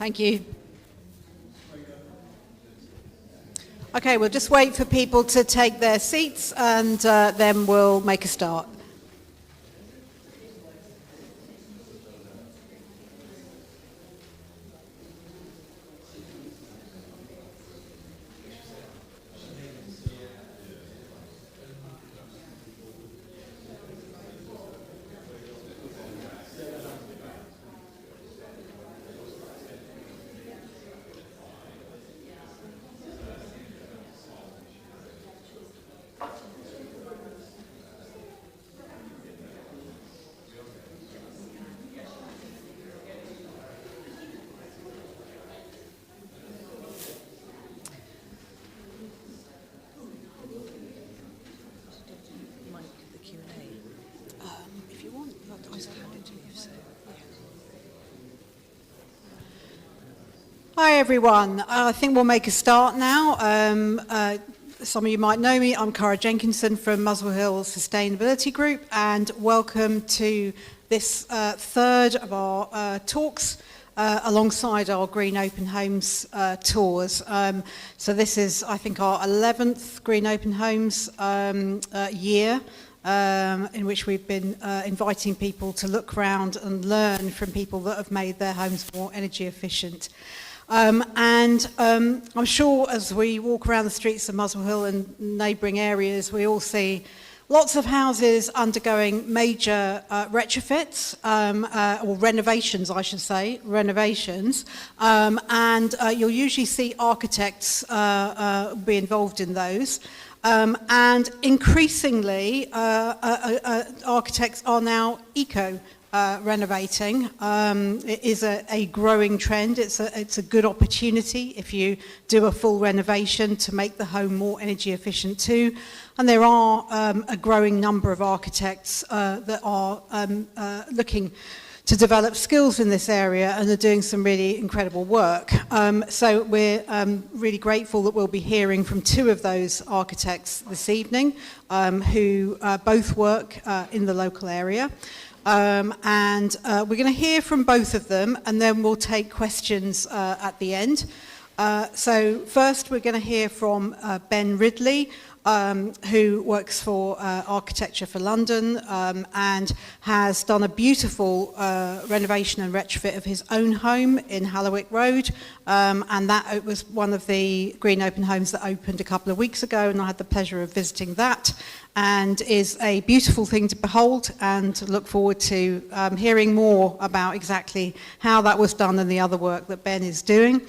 Thank you. Okay, we'll just wait for people to take their seats and then we'll make a start. Hi everyone, I think we'll make a start now. Some of you might know me, I'm Cara Jenkinson from Muswell Hill Sustainability Group, and welcome to this third of our talks alongside our Green Open Homes tours. So this is, I think, our 11th Green Open Homes year, in which we've been inviting people to look around and learn from people that have made their homes more energy efficient. I'm sure as we walk around the streets of Muswell Hill and neighbouring areas, we all see lots of houses undergoing major retrofits, or renovations, I should say, renovations. You'll usually see architects be involved in those. And increasingly, architects are now renovating. It is a growing trend. It's a good opportunity if you do a full renovation to make the home more energy efficient too. And there are a growing number of architects that are looking to develop skills in this area and are doing some really incredible work. So we're really grateful that we'll be hearing from two of those architects this evening who both work in the local area. We're going to hear from both of them and then we'll take questions at the end. So first we're going to hear from Ben Ridley, who works for Architecture for London and has done a beautiful renovation and retrofit of his own home in Hallowick Road, and that was one of the Green Open Homes that opened a couple of weeks ago, and I had the pleasure of visiting that, and is a beautiful thing to behold, and look forward to hearing more about exactly how that was done and the other work that Ben is doing.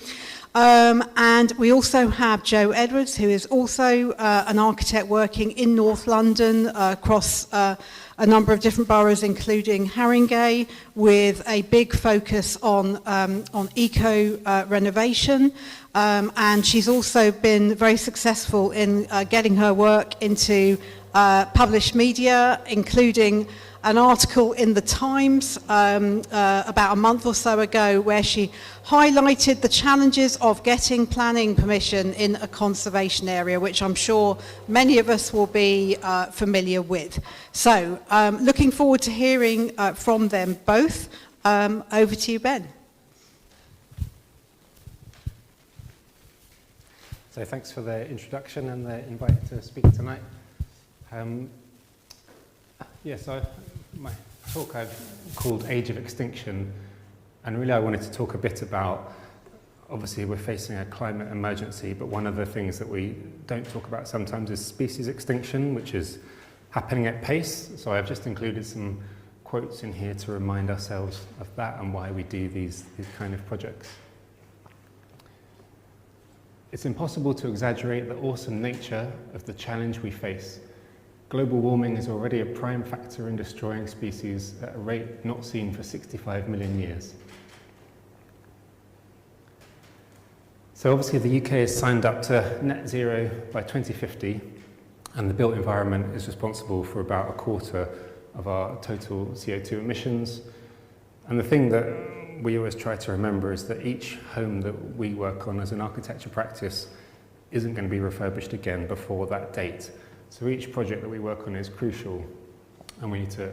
And we also have Joe Edwards, who is also an architect working in North London across a number of different boroughs, including Haringey, with a big focus on eco renovation. And she's also been very successful in getting her work into published media, including an article in the Times about a month or so ago where she highlighted the challenges of getting planning permission in a conservation area, which I'm sure many of us will be familiar with. So looking forward to hearing from them both. Over to you, Ben. So thanks for the introduction and the invite to speak tonight. My talk I've called Age of Extinction, and really I wanted to talk a bit about, obviously we're facing a climate emergency, but one of the things that we don't talk about sometimes is species extinction, which is happening at pace. So I've just included some quotes in here to remind ourselves of that and why we do these kind of projects. It's impossible to exaggerate the awesome nature of the challenge we face. Global warming is already a prime factor in destroying species at a rate not seen for 65 million years. So obviously the UK has signed up to net zero by 2050, and the built environment is responsible for about a quarter of our total CO2 emissions. And the thing that we always try to remember is that each home that we work on as an architecture practice isn't going to be refurbished again before that date. So each project that we work on is crucial, and we need to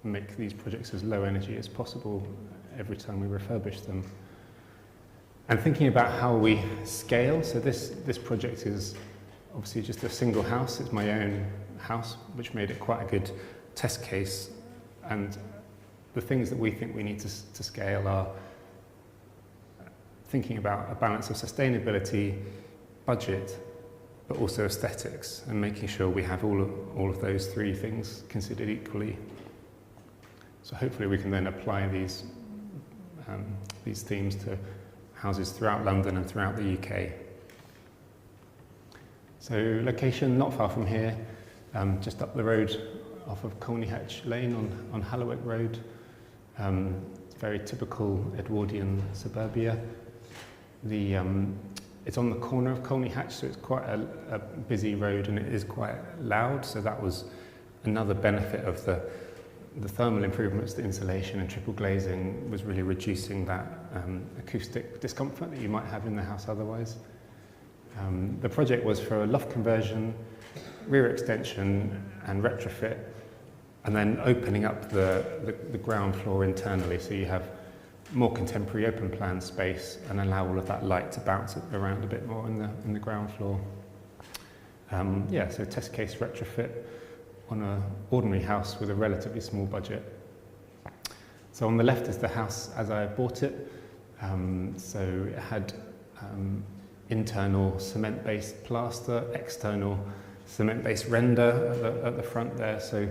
make these projects as low energy as possible every time we refurbish them. And thinking about how we scale, so this project is obviously just a single house. It's my own house, which made it quite a good test case. And the things that we think we need to scale are thinking about a balance of sustainability, budget, but also aesthetics, and making sure we have all of those three things considered equally. So hopefully we can then apply these themes to houses throughout London and throughout the UK. So location, not far from here, just up the road off of Colney-Hatch Lane on Hallowwick Road. Very typical Edwardian suburbia. It's on the corner of Colney-Hatch, so it's quite a busy road, and it is quite loud. So that was another benefit of the thermal improvements, the insulation and triple glazing was really reducing that acoustic discomfort that you might have in the house otherwise. The project was for a loft conversion, rear extension and retrofit, and then opening up the ground floor internally, so you have more contemporary open plan space and allow all of that light to bounce around a bit more in the ground floor. So test case retrofit on an ordinary house with a relatively small budget. So on the left is the house as I bought it. So it had internal cement-based plaster, external cement-based render at the front there, so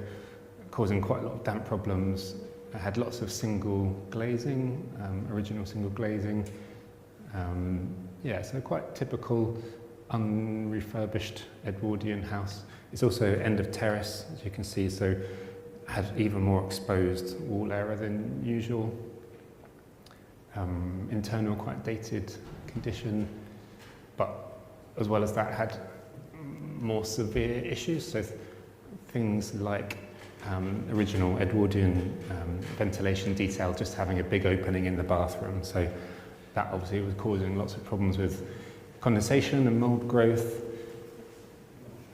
causing quite a lot of damp problems. It had lots of single glazing, original single glazing. So quite typical unrefurbished Edwardian house. It's also end of terrace, as you can see, so had even more exposed wall area than usual. Internal, quite dated condition, but as well as that had more severe issues, so things like original Edwardian ventilation detail just having a big opening in the bathroom, so that obviously was causing lots of problems with condensation and mould growth.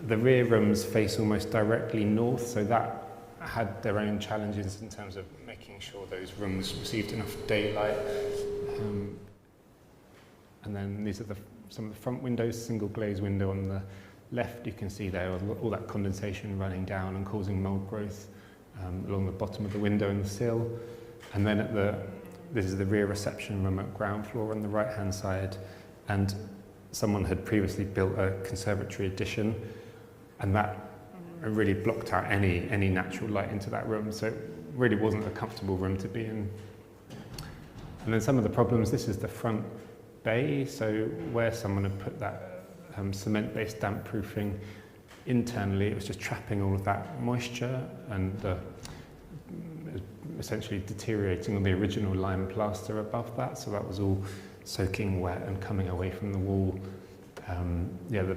The rear rooms face almost directly north, so that had their own challenges in terms of making sure those rooms received enough daylight. And then these are some of the front windows, single glazed window on the left. You can see there all that condensation running down and causing mould growth along the bottom of the window and the sill. And then this is the rear reception room at ground floor on the right hand side, and someone had previously built a conservatory addition, and that really blocked out any natural light into that room, so it really wasn't a comfortable room to be in. And then some of the problems, this is the front bay, so where someone had put that cement-based damp proofing internally, it was just trapping all of that moisture and essentially deteriorating on the original lime plaster above that, so that was all soaking wet and coming away from the wall. The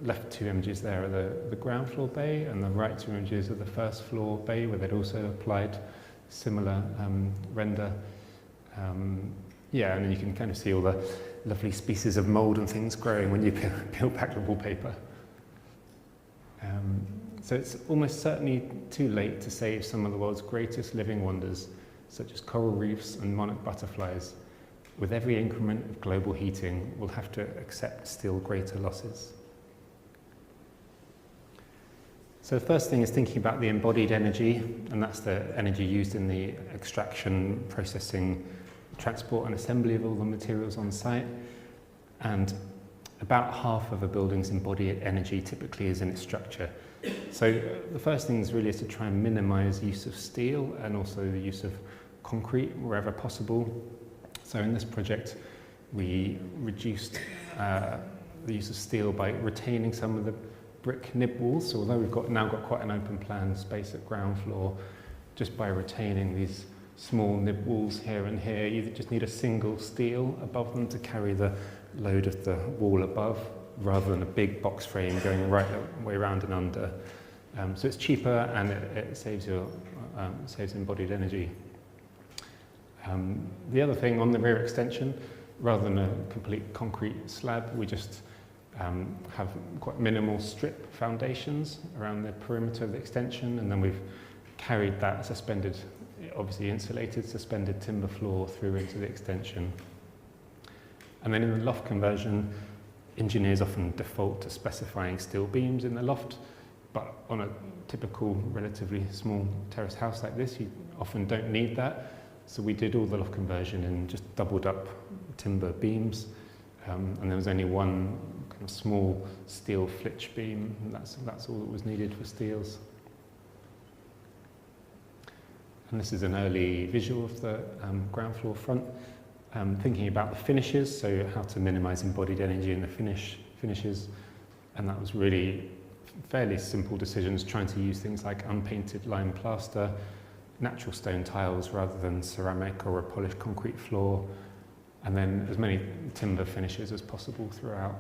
left two images there are the ground floor bay, and the right two images are the first floor bay, where they'd also applied similar render. And then you can kind of see all the lovely species of mould and things growing when you peel back the wallpaper. So it's almost certainly too late to save some of the world's greatest living wonders, such as coral reefs and monarch butterflies. With every increment of global heating, we'll have to accept still greater losses. So the first thing is thinking about the embodied energy, and that's the energy used in the extraction, processing, transport and assembly of all the materials on site. And about half of a building's embodied energy typically is in its structure. So the first thing is really to try and minimize use of steel and also the use of concrete wherever possible. So in this project, we reduced the use of steel by retaining some of the brick nib walls. So although we've now got quite an open plan space at ground floor, just by retaining these small nib walls here and here, you just need a single steel above them to carry the load of the wall above, rather than a big box frame going right the way around and under. So it's cheaper, and it saves embodied energy. The other thing on the rear extension, rather than a complete concrete slab, we just have quite minimal strip foundations around the perimeter of the extension, and then we've carried that suspended, obviously insulated, suspended timber floor through into the extension. And then in the loft conversion, engineers often default to specifying steel beams in the loft, but on a typical relatively small terrace house like this, you often don't need that. So we did all the loft conversion in just doubled up timber beams, and there was only one kind of small steel flitch beam, and that's all that was needed for steels. And this is an early visual of the ground floor front, thinking about the finishes, so how to minimize embodied energy in the finishes, and that was really fairly simple decisions, trying to use things like unpainted lime plaster, natural stone tiles rather than ceramic or a polished concrete floor, and then as many timber finishes as possible throughout.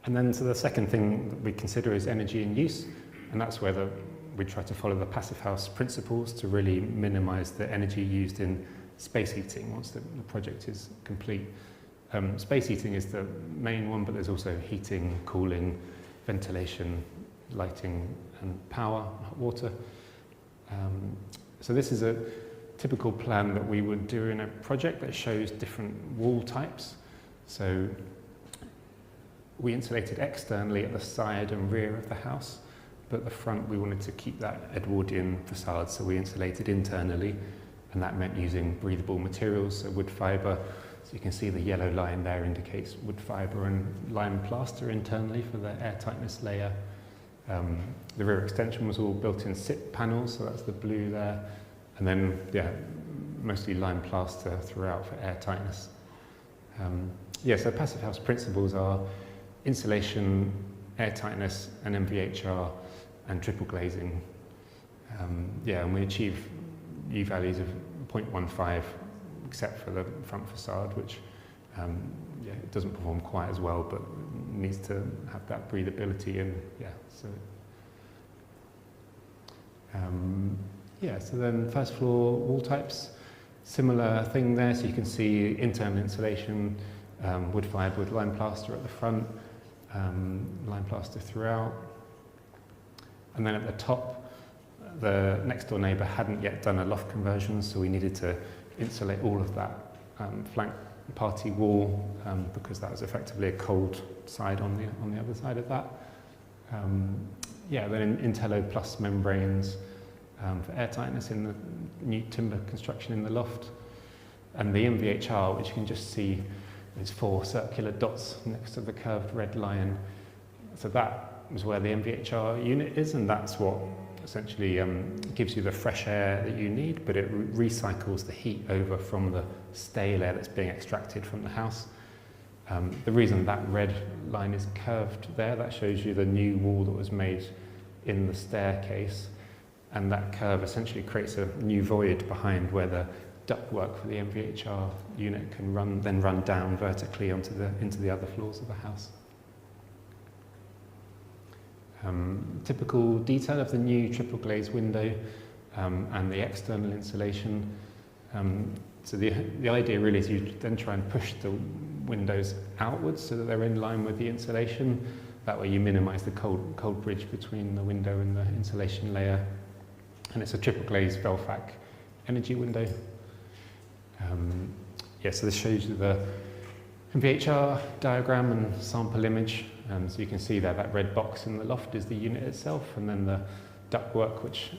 And then so the second thing that we consider is energy in use, and that's where we try to follow the passive house principles to really minimize the energy used in space heating once the project is complete. Space heating is the main one, but there's also heating, cooling, ventilation, lighting, and power, hot water. So this is a typical plan that we would do in a project that shows different wall types. So we insulated externally at the side and rear of the house, but at the front we wanted to keep that Edwardian facade, so we insulated internally, and that meant using breathable materials, so wood fibre. So you can see the yellow line there indicates wood fibre and lime plaster internally for the airtightness layer. The rear extension was all built in SIP panels, so that's the blue there, and then mostly lime plaster throughout for airtightness. So passive house principles are insulation, airtightness, and MVHR, and triple glazing. And we achieve U values of 0.15, except for the front facade, which it doesn't perform quite as well, but needs to have that breathability. And so then first floor wall types, similar thing there. So you can see internal insulation, wood fibre with lime plaster at the front, lime plaster throughout. And then at the top, the next door neighbour hadn't yet done a loft conversion, so we needed to insulate all of that flank party wall because that was effectively a cold side on the other side of that. Then Intello Plus membranes for airtightness in the new timber construction in the loft, and the MVHR, which you can just see is 4 circular dots next to the curved red line. So that is where the MVHR unit is, and that's what essentially gives you the fresh air that you need, but it recycles the heat over from the stale air that's being extracted from the house. The reason that red line is curved there, that shows you the new wall that was made in the staircase, and that curve essentially creates a new void behind where the ductwork for the MVHR unit can run down vertically into the other floors of the house. Typical detail of the new triple glaze window and the external insulation. So the idea really is you then try and push the windows outwards so that they're in line with the insulation. That way you minimise the cold bridge between the window and the insulation layer. And it's a triple glaze Velfac energy window. So this shows you the MVHR diagram and sample image. So you can see there that red box in the loft is the unit itself, and then the ductwork which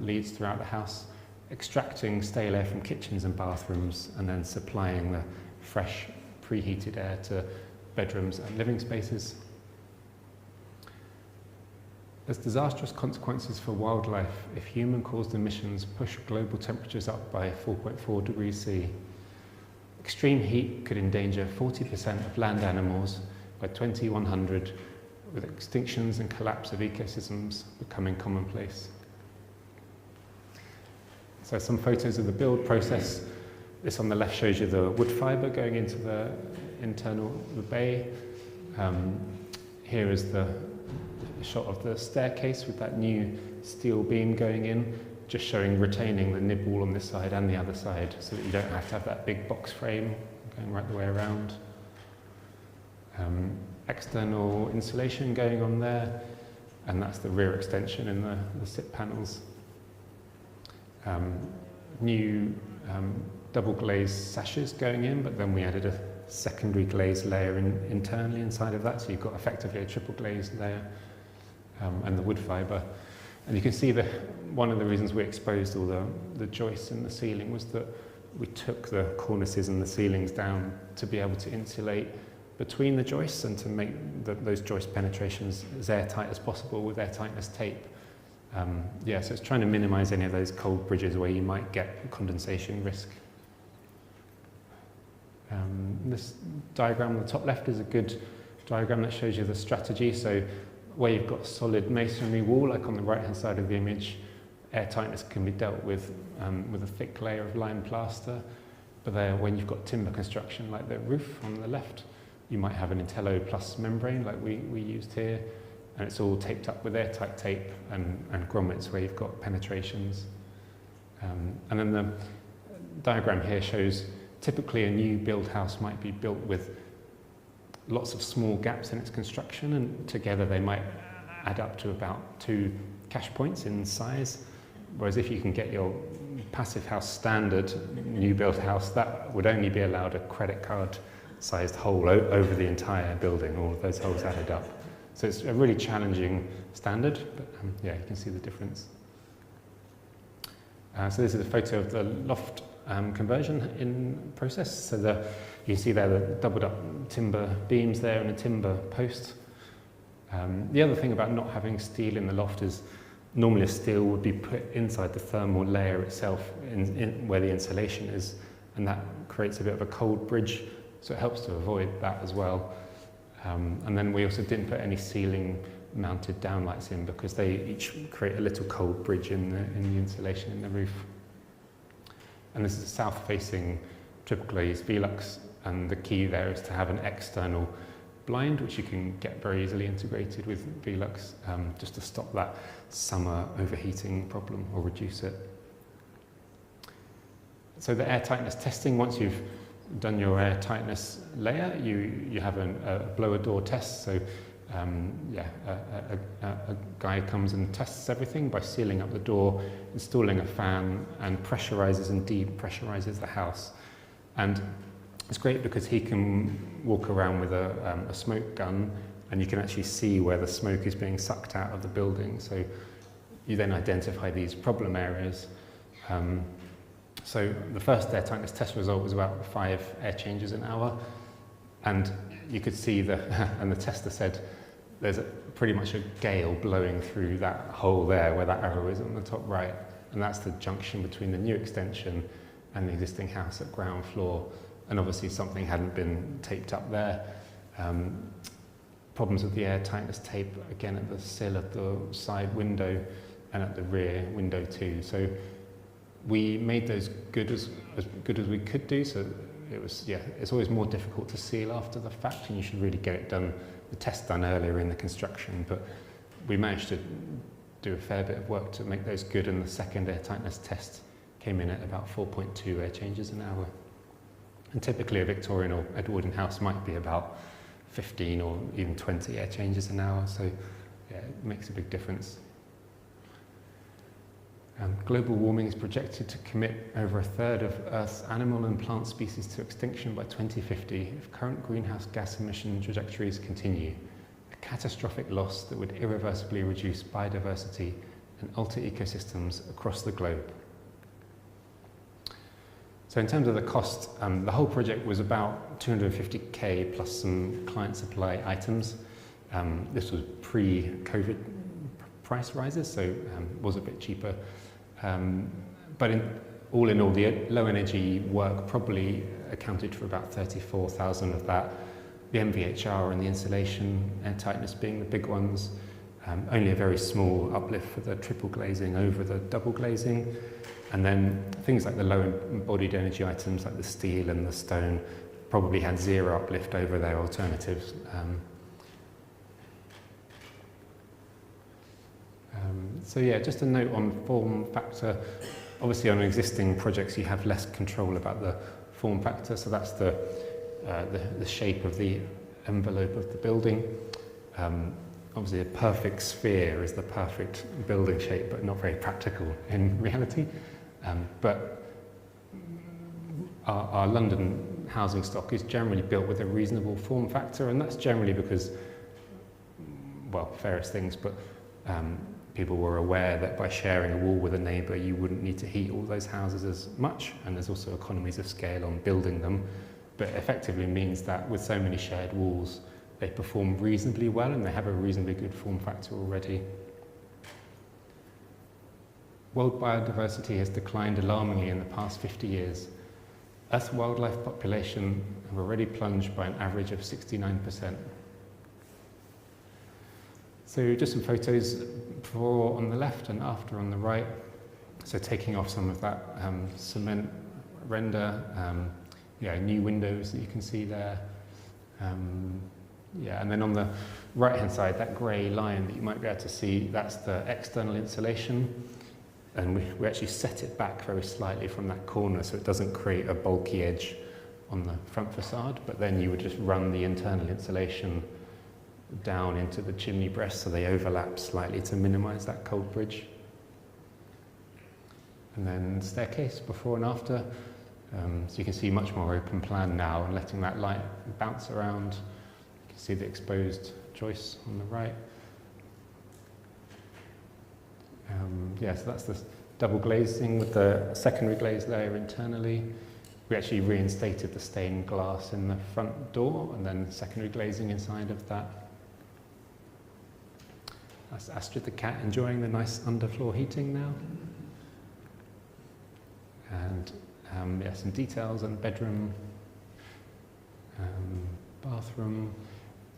leads throughout the house, extracting stale air from kitchens and bathrooms, and then supplying the fresh preheated air to bedrooms and living spaces. There's disastrous consequences for wildlife if human-caused emissions push global temperatures up by 4.4 degrees C. Extreme heat could endanger 40% of land animals by 2100, with extinctions and collapse of ecosystems becoming commonplace. So some photos of the build process. This on the left shows you the wood fibre going into the the bay. Here is the shot of the staircase with that new steel beam going in, just showing retaining the nib wall on this side and the other side, so that you don't have to have that big box frame going right the way around. External insulation going on there, and that's the rear extension in the SIP panels. New double glazed sashes going in, but then we added a secondary glaze layer internally inside of that, so you've got effectively a triple glazed layer, and the wood fibre. And you can see that one of the reasons we exposed all the joists in the ceiling was that we took the cornices and the ceilings down to be able to insulate between the joists and to make those joist penetrations as airtight as possible with airtightness tape. Yeah, so it's trying to minimise any of those cold bridges where you might get condensation risk. This diagram on the top left is a good diagram that shows you the strategy. So where you've got a solid masonry wall, like on the right-hand side of the image, airtightness can be dealt with a thick layer of lime plaster. But there, when you've got timber construction, like the roof on the left, you might have an Intello plus membrane, like we used here, and it's all taped up with airtight tape and grommets where you've got penetrations. And then the diagram here shows typically a new build house might be built with lots of small gaps in its construction, and together they might add up to about 2 cash points in size. Whereas if you can get your passive house standard new build house, that would only be allowed a credit card sized hole over the entire building. All of those holes added up. So it's a really challenging standard, but yeah, you can see the difference. So this is a photo of the loft conversion in process. So you can see there the doubled up timber beams there and a timber post. The other thing about not having steel in the loft is normally a steel would be put inside the thermal layer itself in where the insulation is, and that creates a bit of a cold bridge, so it helps to avoid that as well. And then we also didn't put any ceiling mounted downlights in because they each create a little cold bridge in the insulation in the roof. And this is a south-facing triple glazed Velux, and the key there is to have an external blind, which you can get very easily integrated with Velux, just to stop that summer overheating problem or reduce it. So the air tightness testing, once you've done your air tightness layer, you have a blower door test. So a guy comes and tests everything by sealing up the door, installing a fan, and pressurizes and depressurizes the house. And it's great because he can walk around with a smoke gun, and you can actually see where the smoke is being sucked out of the building. So you then identify these problem areas. So the first air tightness test result was about 5 air changes an hour, and you could see and the tester said there's pretty much a gale blowing through that hole there where that arrow is on the top right, and that's the junction between the new extension and the existing house at ground floor. And obviously something hadn't been taped up there. Problems with the air tightness tape, again at the sill of the side window and at the rear window too. So we made those as good as we could do. So it was, yeah, it's always more difficult to seal after the fact, and you should really get it done, the test done earlier in the construction. But we managed to do a fair bit of work to make those good, and the second air tightness test came in at about 4.2 air changes an hour. And typically a Victorian or Edwardian house might be about 15 or even 20 air changes an hour, so yeah, it makes a big difference. Global warming is projected to commit over 1/3 of Earth's animal and plant species to extinction by 2050 if current greenhouse gas emission trajectories continue, a catastrophic loss that would irreversibly reduce biodiversity and alter ecosystems across the globe. So in terms of the cost, the whole project was about 250k plus some client supply items. This was pre-COVID price rises, so it was a bit cheaper. But all in all, the low energy work probably accounted for about 34,000 of that. The MVHR and the insulation and tightness being the big ones. Only a very small uplift for the triple glazing over the double glazing. And then things like the low embodied energy items like the steel and the stone probably had 0 uplift over their alternatives. So yeah, just a note on form factor. Obviously on existing projects you have less control about the form factor, so that's the shape of the envelope of the building. Obviously a perfect sphere is the perfect building shape, but not very practical in reality. But our London housing stock is generally built with a reasonable form factor, and that's generally because, well, various things, but people were aware that by sharing a wall with a neighbour you wouldn't need to heat all those houses as much, and there's also economies of scale on building them, but it effectively means that with so many shared walls they perform reasonably well and they have a reasonably good form factor already. World biodiversity has declined alarmingly in the past 50 years. Earth's wildlife population have already plunged by an average of 69%. So just some photos before on the left and after on the right. So taking off some of that cement render, new windows that you can see there. And then on the right-hand side, that grey line that you might be able to see, that's the external insulation. And we actually set it back very slightly from that corner so it doesn't create a bulky edge on the front facade, but then you would just run the internal insulation down into the chimney breast so they overlap slightly to minimise that cold bridge. And then staircase before and after. So you can see much more open plan now and letting that light bounce around. You can see the exposed joists on the right. So that's the double glazing with the secondary glaze layer internally. We actually reinstated the stained glass in the front door and then secondary glazing inside of that. That's Astrid the cat enjoying the nice underfloor heating now. And some details on bedroom, bathroom,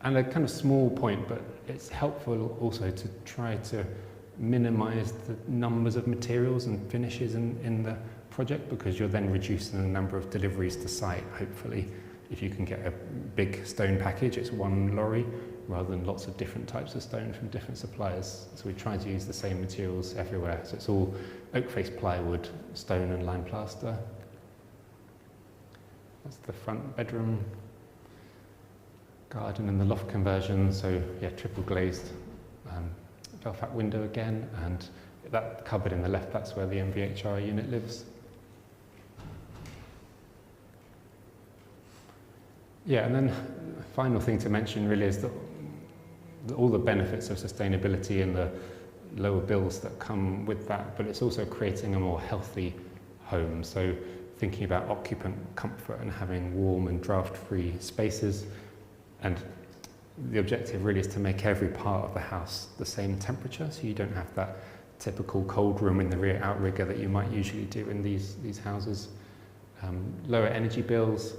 and a kind of small point, but it's helpful also to try to minimise the numbers of materials and finishes in the project, because you're then reducing the number of deliveries to site, hopefully. If you can get a big stone package, it's one lorry, rather than lots of different types of stone from different suppliers. So we try to use the same materials everywhere. So it's all oak face plywood, stone and lime plaster. That's the front bedroom, garden and the loft conversion. So triple glazed Velfat window again, and that cupboard in the left, that's where the MVHR unit lives. And then the final thing to mention really is that all the benefits of sustainability and the lower bills that come with that, but it's also creating a more healthy home. So thinking about occupant comfort and having warm and draft-free spaces, and the objective really is to make every part of the house the same temperature, so you don't have that typical cold room in the rear outrigger that you might usually do in these houses. Lower energy bills,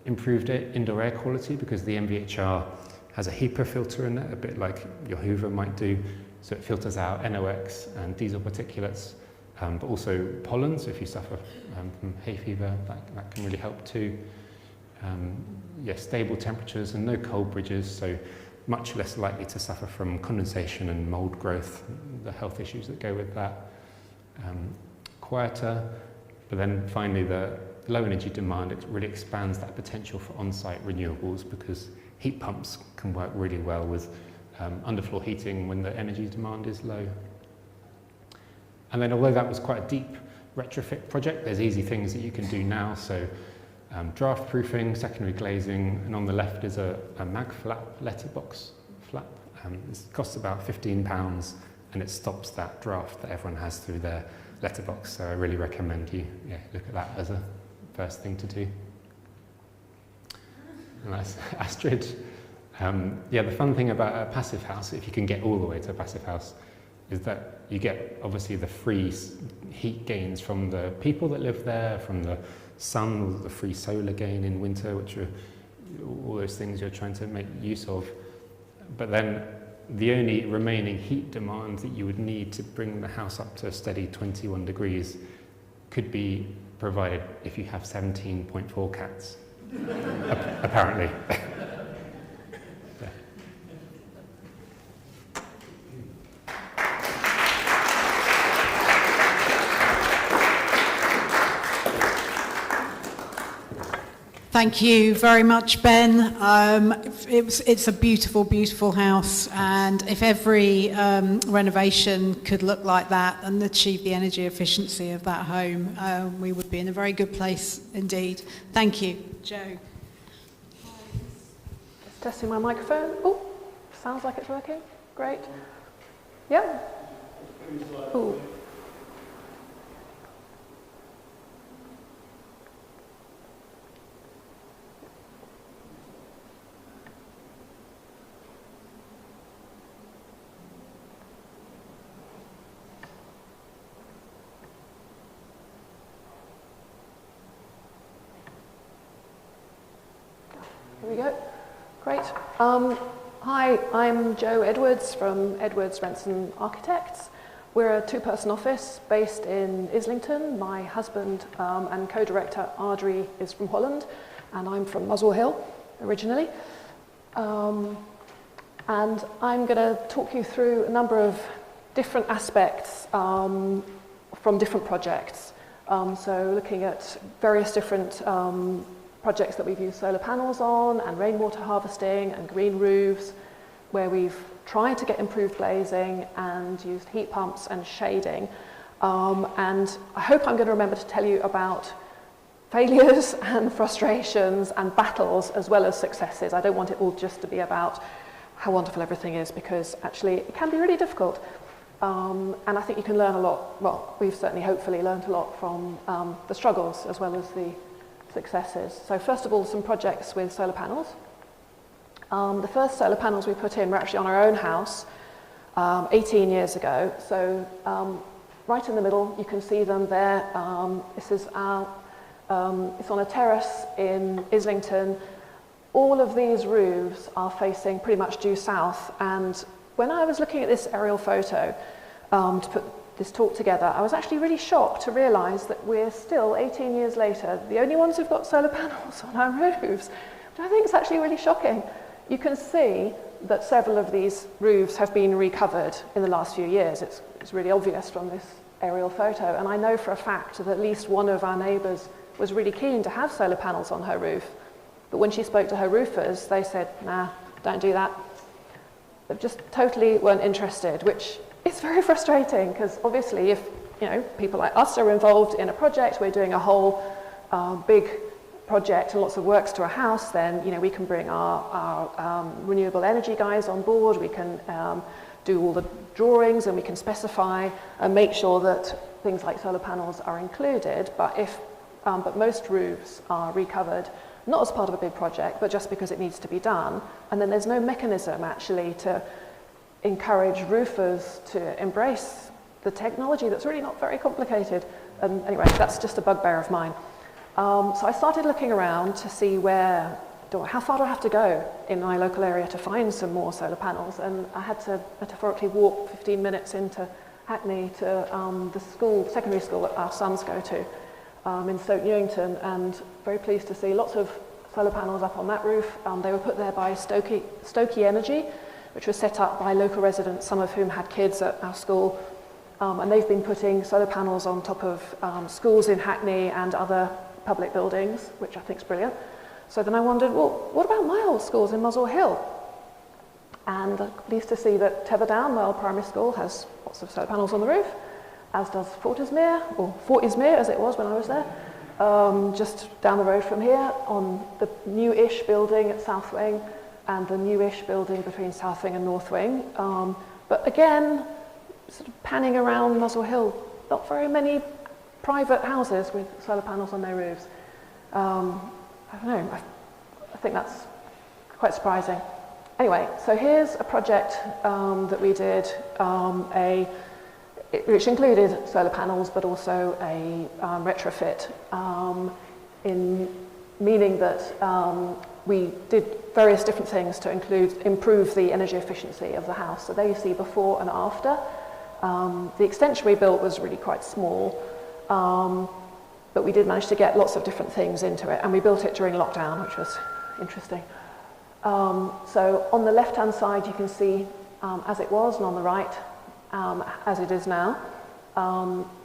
improved indoor air quality, because the MVHR has a HEPA filter in it, a bit like your Hoover might do, so it filters out NOx and diesel particulates, but also pollen, so if you suffer from hay fever, that can really help too. Stable temperatures and no cold bridges, so much less likely to suffer from condensation and mould growth, the health issues that go with that. Quieter, but then finally the low energy demand, it really expands that potential for on-site renewables, because heat pumps can work really well with underfloor heating when the energy demand is low. And then although that was quite a deep retrofit project, there's easy things that you can do now. So draft proofing, secondary glazing, and on the left is a mag flap letterbox flap. It costs about £15 and it stops that draft that everyone has through their letterbox. So I really recommend you look at that as a first thing to do. And that's Astrid. The fun thing about a passive house, if you can get all the way to a passive house, is that you get obviously the free heat gains from the people that live there, from the sun, the free solar gain in winter, which are all those things you're trying to make use of. But then the only remaining heat demand that you would need to bring the house up to a steady 21 degrees could be provided if you have 17.4 cats, apparently. Thank you very much, Ben. It's a beautiful, beautiful house, and if every renovation could look like that and achieve the energy efficiency of that home, we would be in a very good place indeed. Thank you. Joe. Just testing my microphone. Oh, sounds like it's working. Great. Yeah. Ooh. Here we go. Great. Hi, I'm Jo Edwards from Edwards-Rensen Architects. We're a two-person office based in Islington. My husband and co-director Ridley is from Holland, and I'm from Muswell Hill originally. And I'm going to talk you through a number of different aspects from different projects. So looking at various different projects that we've used solar panels on, and rainwater harvesting, and green roofs, where we've tried to get improved glazing and used heat pumps and shading. And I hope I'm going to remember to tell you about failures and frustrations and battles as well as successes. I don't want it all just to be about how wonderful everything is, because actually it can be really difficult. And I think you can learn a lot. Well, we've certainly hopefully learned a lot from the struggles as well as the successes. So first of all, some projects with solar panels. The first solar panels we put in were actually on our own house 18 years ago. So right in the middle, you can see them there. This is our, it's on a terrace in Islington. All of these roofs are facing pretty much due south. And when I was looking at this aerial photo to put this talk together, I was actually really shocked to realise that we're still, 18 years later, the only ones who've got solar panels on our roofs, which I think is actually really shocking. You can see that several of these roofs have been recovered in the last few years. It's really obvious from this aerial photo, and I know for a fact that at least one of our neighbours was really keen to have solar panels on her roof, but when she spoke to her roofers, they said, nah, don't do that. They just totally weren't interested, which is very frustrating, because obviously if people like us are involved in a project, we're doing a whole big project and lots of works to a house, then we can bring our renewable energy guys on board, we can do all the drawings, and we can specify and make sure that things like solar panels are included. But most roofs are recovered not as part of a big project, but just because it needs to be done, and then there's no mechanism actually to encourage roofers to embrace the technology that's really not very complicated. And anyway, that's just a bugbear of mine. So I started looking around to see how far do I have to go in my local area to find some more solar panels, and I had to metaphorically walk 15 minutes into Hackney to the secondary school that our sons go to in Stoke Newington, and very pleased to see lots of solar panels up on that roof. They were put there by Stokey Energy, which was set up by local residents, some of whom had kids at our school, and they've been putting solar panels on top of schools in Hackney and other public buildings, which I think is brilliant. So then I wondered, well, what about my old schools in Muswell Hill? And I'm pleased to see that Teverdown, my old primary school, has lots of solar panels on the roof, as does Fortismere, or Fortismere as it was when I was there, just down the road from here, on the new-ish building at South Wing, and the newish building between South Wing and North Wing. But again, sort of panning around Muswell Hill, not very many private houses with solar panels on their roofs. I don't know, I think that's quite surprising. Anyway, so here's a project that we did, which included solar panels, but also a retrofit, meaning that we did various different things to improve the energy efficiency of the house. So there you see before and after. The extension we built was really quite small, but we did manage to get lots of different things into it, and we built it during lockdown, which was interesting. So on the left-hand side, you can see as it was, and on the right, as it is now.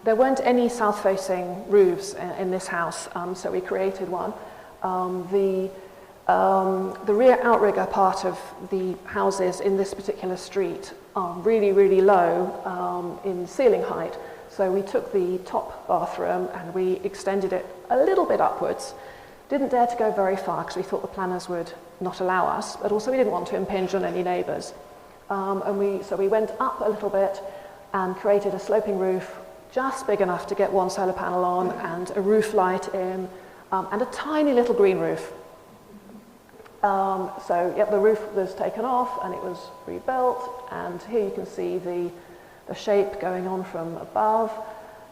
There weren't any south-facing roofs in this house, so we created one. The rear outrigger part of the houses in this particular street are really, really low in ceiling height. So we took the top bathroom and we extended it a little bit upwards. Didn't dare to go very far because we thought the planners would not allow us, but also we didn't want to impinge on any neighbours. So we went up a little bit and created a sloping roof just big enough to get one solar panel on and a roof light in and a tiny little green roof. So yeah, the roof was taken off and it was rebuilt, and here you can see the shape going on from above,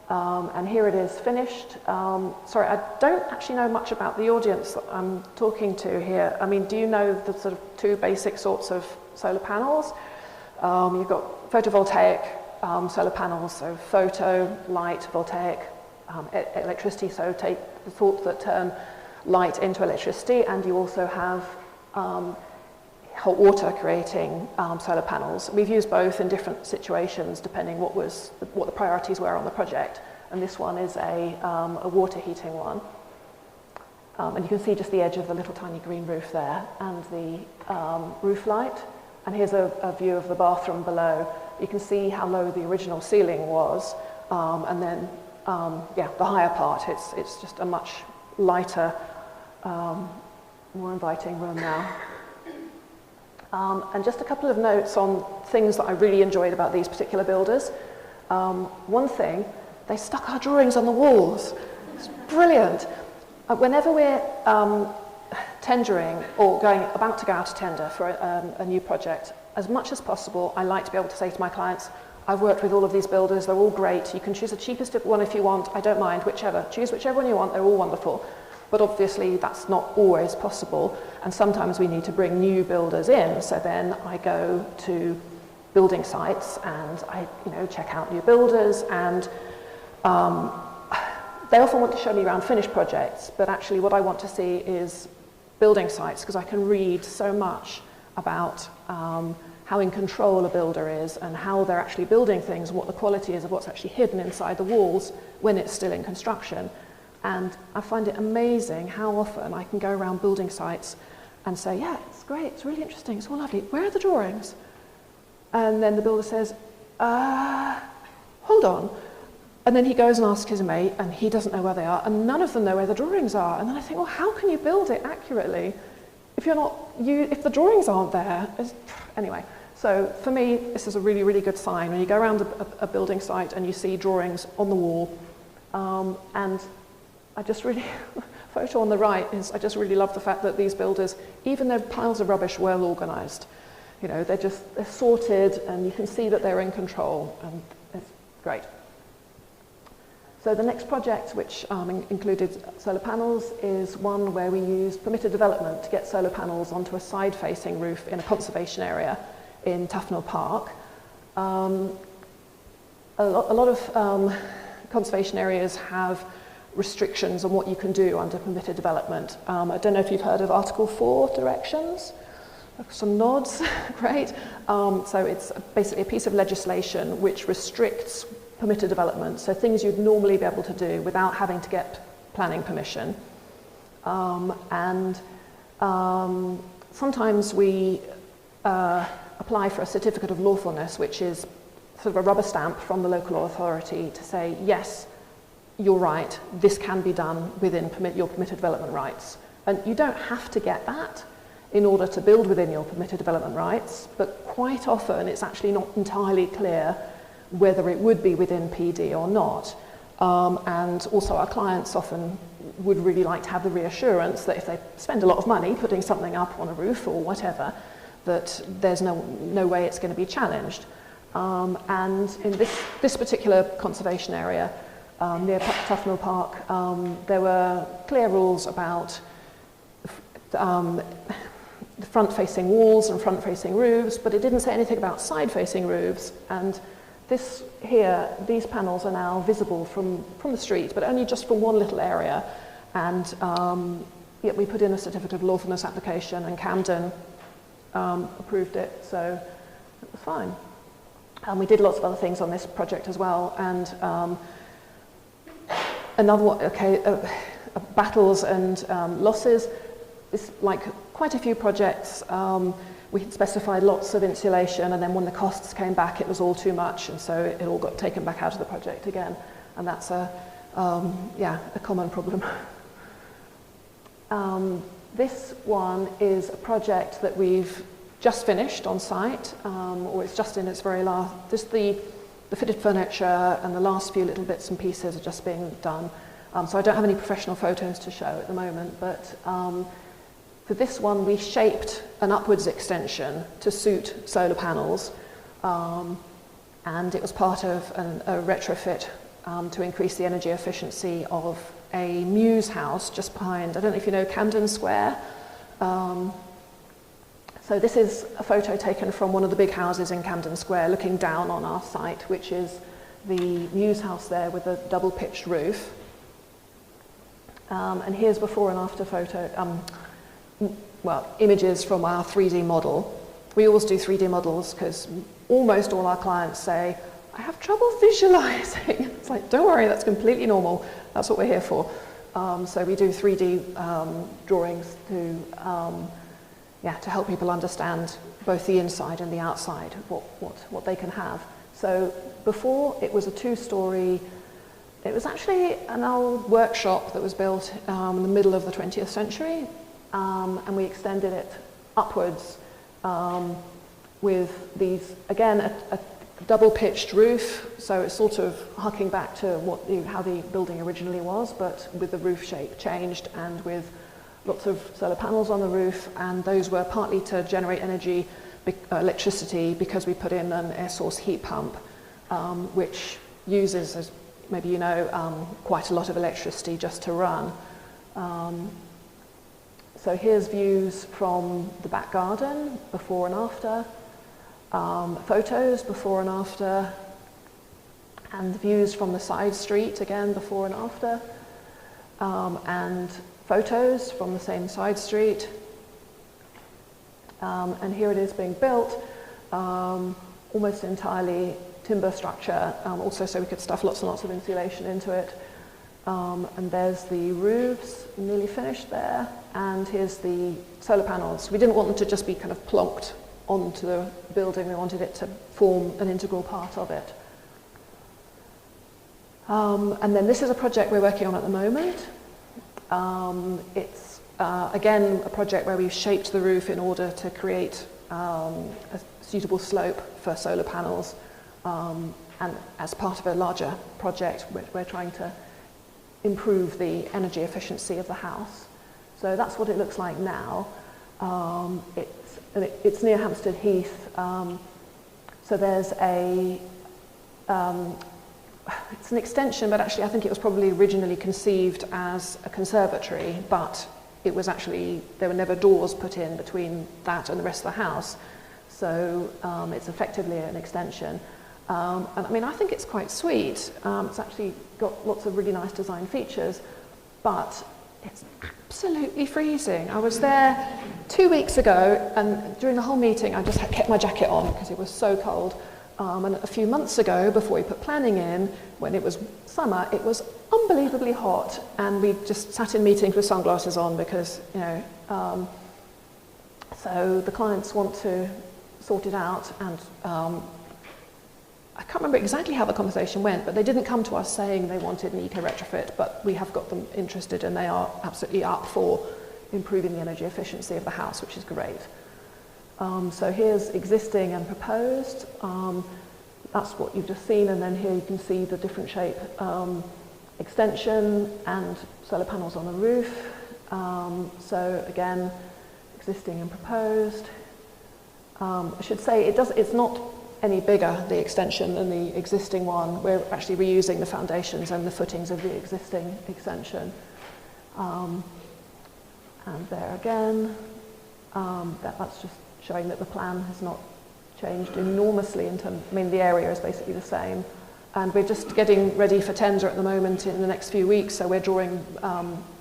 and here it is finished. Sorry, I don't actually know much about the audience that I'm talking to here. I mean, do you know the sort of two basic sorts of solar panels? You've got photovoltaic solar panels, so photo, light, voltaic, electricity, so take the thoughts that turn light into electricity, and you also have hot water creating solar panels. We've used both in different situations depending what the priorities were on the project, and this one is a water heating one. And you can see just the edge of the little tiny green roof there and the roof light. And here's a view of the bathroom below. You can see how low the original ceiling was, and then yeah, the higher part, it's just a much lighter, more inviting room now. And just a couple of notes on things that I really enjoyed about these particular builders. One thing, they stuck our drawings on the walls. It's brilliant. Whenever we're tendering or about to go out to tender for a new project, as much as possible, I like to be able to say to my clients, I've worked with all of these builders, they're all great. You can choose the cheapest one if you want, I don't mind, whichever. Choose whichever one you want, they're all wonderful. But obviously that's not always possible, and sometimes we need to bring new builders in. So then I go to building sites and I check out new builders, and they often want to show me around finished projects, but actually what I want to see is building sites, because I can read so much about how in control a builder is and how they're actually building things, and what the quality is of what's actually hidden inside the walls when it's still in construction. And I find it amazing how often I can go around building sites and say, yeah, it's great, it's really interesting, it's all lovely. Where are the drawings? And then the builder says, hold on. And then he goes and asks his mate, and he doesn't know where they are, and none of them know where the drawings are. And then I think, well, how can you build it accurately if if the drawings aren't there? Anyway, so for me, this is a really, really good sign when you go around a building site and you see drawings on the wall. And I just really, photo on the right is, I just really love the fact that these builders, even their piles of rubbish, well organised. They're sorted, and you can see that they're in control, and it's great. So the next project, which included solar panels, is one where we used permitted development to get solar panels onto a side-facing roof in a conservation area in Tufnell Park. A lot of conservation areas have restrictions on what you can do under permitted development. I don't know if you've heard of Article 4 directions. Some nods, great. So it's basically a piece of legislation which restricts permitted development, so things you'd normally be able to do without having to get planning permission. Sometimes we apply for a certificate of lawfulness, which is sort of a rubber stamp from the local authority to say, yes, you're right, this can be done within your permitted development rights. And you don't have to get that in order to build within your permitted development rights, but quite often it's actually not entirely clear whether it would be within PD or not. And also our clients often would really like to have the reassurance that if they spend a lot of money putting something up on a roof or whatever, that there's no way it's going to be challenged. And in this particular conservation area, near Tufnell Park, there were clear rules about the front-facing walls and front-facing roofs, but it didn't say anything about side-facing roofs. And these panels are now visible from the street, but only just from one little area. And yet we put in a certificate of lawfulness application, and Camden approved it, so it was fine. And we did lots of other things on this project as well. And another one, battles and losses. It's like quite a few projects. We had specified lots of insulation, and then when the costs came back, it was all too much, and so it all got taken back out of the project again. And that's a common problem. This one is a project that we've just finished on site, or it's just in its very last. Just the fitted furniture and the last few little bits and pieces are just being done. So I don't have any professional photos to show at the moment, but for this one we shaped an upwards extension to suit solar panels, and it was part of a retrofit to increase the energy efficiency of a Muse house just behind, I don't know if you know Camden Square. So this is a photo taken from one of the big houses in Camden Square looking down on our site, which is the Muse house there with a double pitched roof. And here's before and after images from our 3D model. We always do 3D models because almost all our clients say, I have trouble visualizing. It's like, don't worry, that's completely normal. That's what we're here for. So we do 3D drawings to help people understand both the inside and the outside, what they can have. So before, it was a 2-story. It was actually an old workshop that was built in the middle of the 20th century, and we extended it upwards with these, again, a double-pitched roof, so it's sort of harking back to how the building originally was, but with the roof shape changed and with lots of solar panels on the roof, and those were partly to generate electricity, because we put in an air source heat pump, which uses, as maybe you know, quite a lot of electricity just to run. So here's views from the back garden, before and after. Photos before and after, and views from the side street, again before and after, and photos from the same side street. And here it is being built, almost entirely timber structure, also so we could stuff lots and lots of insulation into it. And there's the roofs, nearly finished there, and here's the solar panels. We didn't want them to just be kind of plonked onto the building, we wanted it to form an integral part of it. And then this is a project we're working on at the moment. It's again a project where we've shaped the roof in order to create a suitable slope for solar panels, and as part of a larger project we're trying to improve the energy efficiency of the house. So that's what it looks like now. It's near Hampstead Heath, so there's it's an extension, but actually I think it was probably originally conceived as a conservatory, but it was actually, there were never doors put in between that and the rest of the house, so it's effectively an extension. And I mean, I think it's quite sweet. It's actually got lots of really nice design features, but it's absolutely freezing. I was there 2 weeks ago, and during the whole meeting I just kept my jacket on because it was so cold. And a few months ago, before we put planning in, when it was summer, it was unbelievably hot, and we just sat in meetings with sunglasses on because, you know, so the clients want to sort it out, and I can't remember exactly how the conversation went, but they didn't come to us saying they wanted an eco-retrofit, but we have got them interested, and they are absolutely up for improving the energy efficiency of the house, which is great. So here's existing and proposed. That's what you've just seen, and then here you can see the different shape extension and solar panels on the roof. So again, existing and proposed. I should say it's not any bigger, the extension, than the existing one. We're actually reusing the foundations and the footings of the existing extension. And there again, that's just showing that the plan has not changed enormously in terms, I mean, the area is basically the same. And we're just getting ready for tender at the moment in the next few weeks, so we're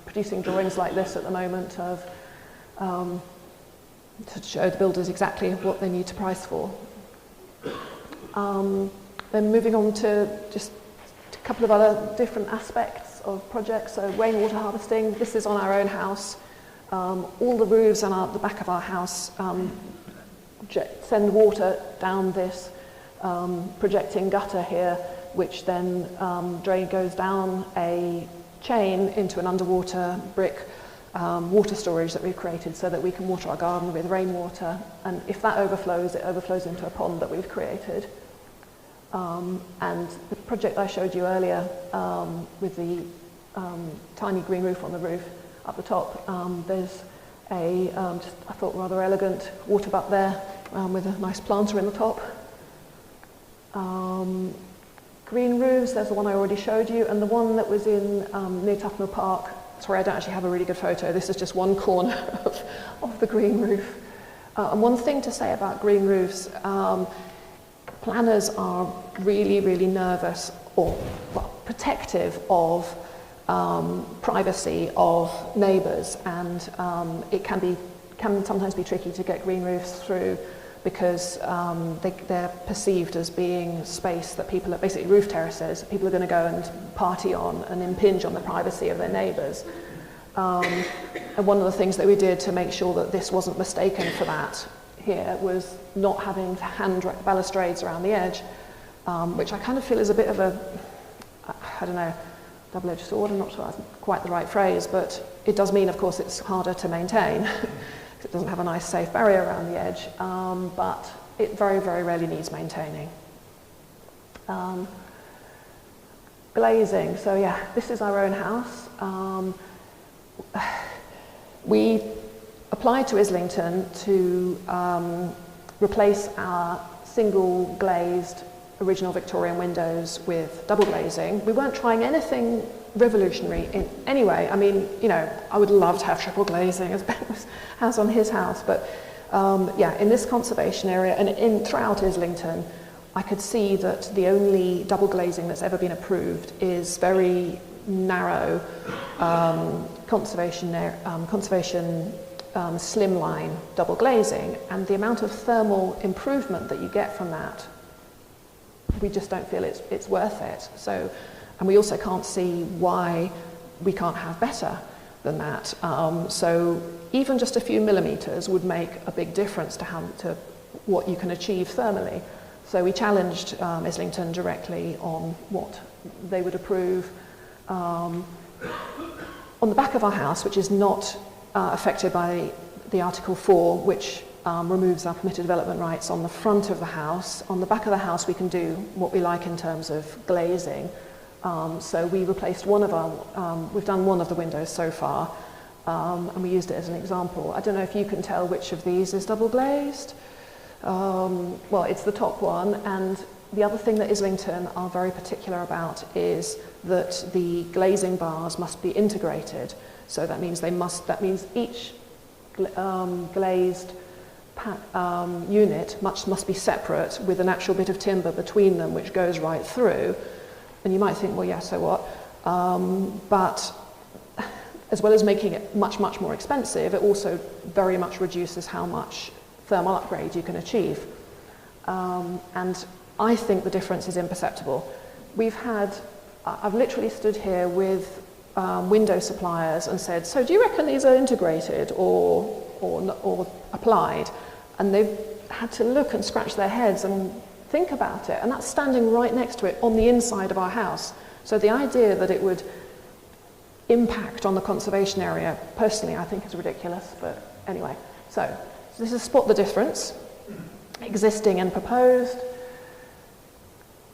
producing drawings like this at the moment of, to show the builders exactly what they need to price for. Then moving on to just a couple of other different aspects of projects. So rainwater harvesting, this is on our own house. All the roofs on the back of our house send water down this projecting gutter here, which then goes down a chain into an underwater brick water storage that we've created so that we can water our garden with rainwater. And if that overflows, it overflows into a pond that we've created. And the project I showed you earlier with the tiny green roof on the roof up the top, there's a, just, I thought, rather elegant water butt there with a nice planter in the top. Green roofs, there's the one I already showed you, and the one that was in near Tufnell Park. Sorry, I don't actually have a really good photo. This is just one corner of the green roof. And one thing to say about green roofs, planners are really, really nervous or protective of privacy of neighbours, and it can sometimes be tricky to get green roofs through because they're perceived as being space that people are basically roof terraces. People are going to go and party on and impinge on the privacy of their neighbours. And one of the things that we did to make sure that this wasn't mistaken for that here was not having hand balustrades around the edge, which I kind of feel is a bit of a, I don't know, double-edged sword. I'm not sure that's quite the right phrase, but it does mean, of course, it's harder to maintain. It doesn't have a nice safe barrier around the edge, but it very, very rarely needs maintaining. Glazing, so yeah, this is our own house. We applied to Islington to replace our single glazed original Victorian windows with double glazing. We weren't trying anything revolutionary in any way. I mean, you know, I would love to have triple glazing as Ben has on his house, but yeah, in this conservation area and throughout Islington, I could see that the only double glazing that's ever been approved is very narrow conservation slimline double glazing, and the amount of thermal improvement that you get from that, we just don't feel it's worth it. So, and we also can't see why we can't have better than that. So even just a few millimetres would make a big difference to what you can achieve thermally. So we challenged Islington directly on what they would approve. On the back of our house, which is not affected by the Article 4, which removes our permitted development rights on the front of the house. On the back of the house, we can do what we like in terms of glazing. So we replaced we've done one of the windows so far, and we used it as an example. I don't know if you can tell which of these is double glazed. Well, it's the top one, and the other thing that Islington are very particular about is that the glazing bars must be integrated. So that means each glazed unit must be separate with an actual bit of timber between them which goes right through. And you might think, well, yeah, so what? But as well as making it much, much more expensive, it also very much reduces how much thermal upgrade you can achieve. And I think the difference is imperceptible. I've literally stood here with window suppliers and said, so do you reckon these are integrated or applied? And they've had to look and scratch their heads and think about it, and that's standing right next to it on the inside of our house. So the idea that it would impact on the conservation area, personally, I think is ridiculous, but anyway. So this is spot the difference, existing and proposed.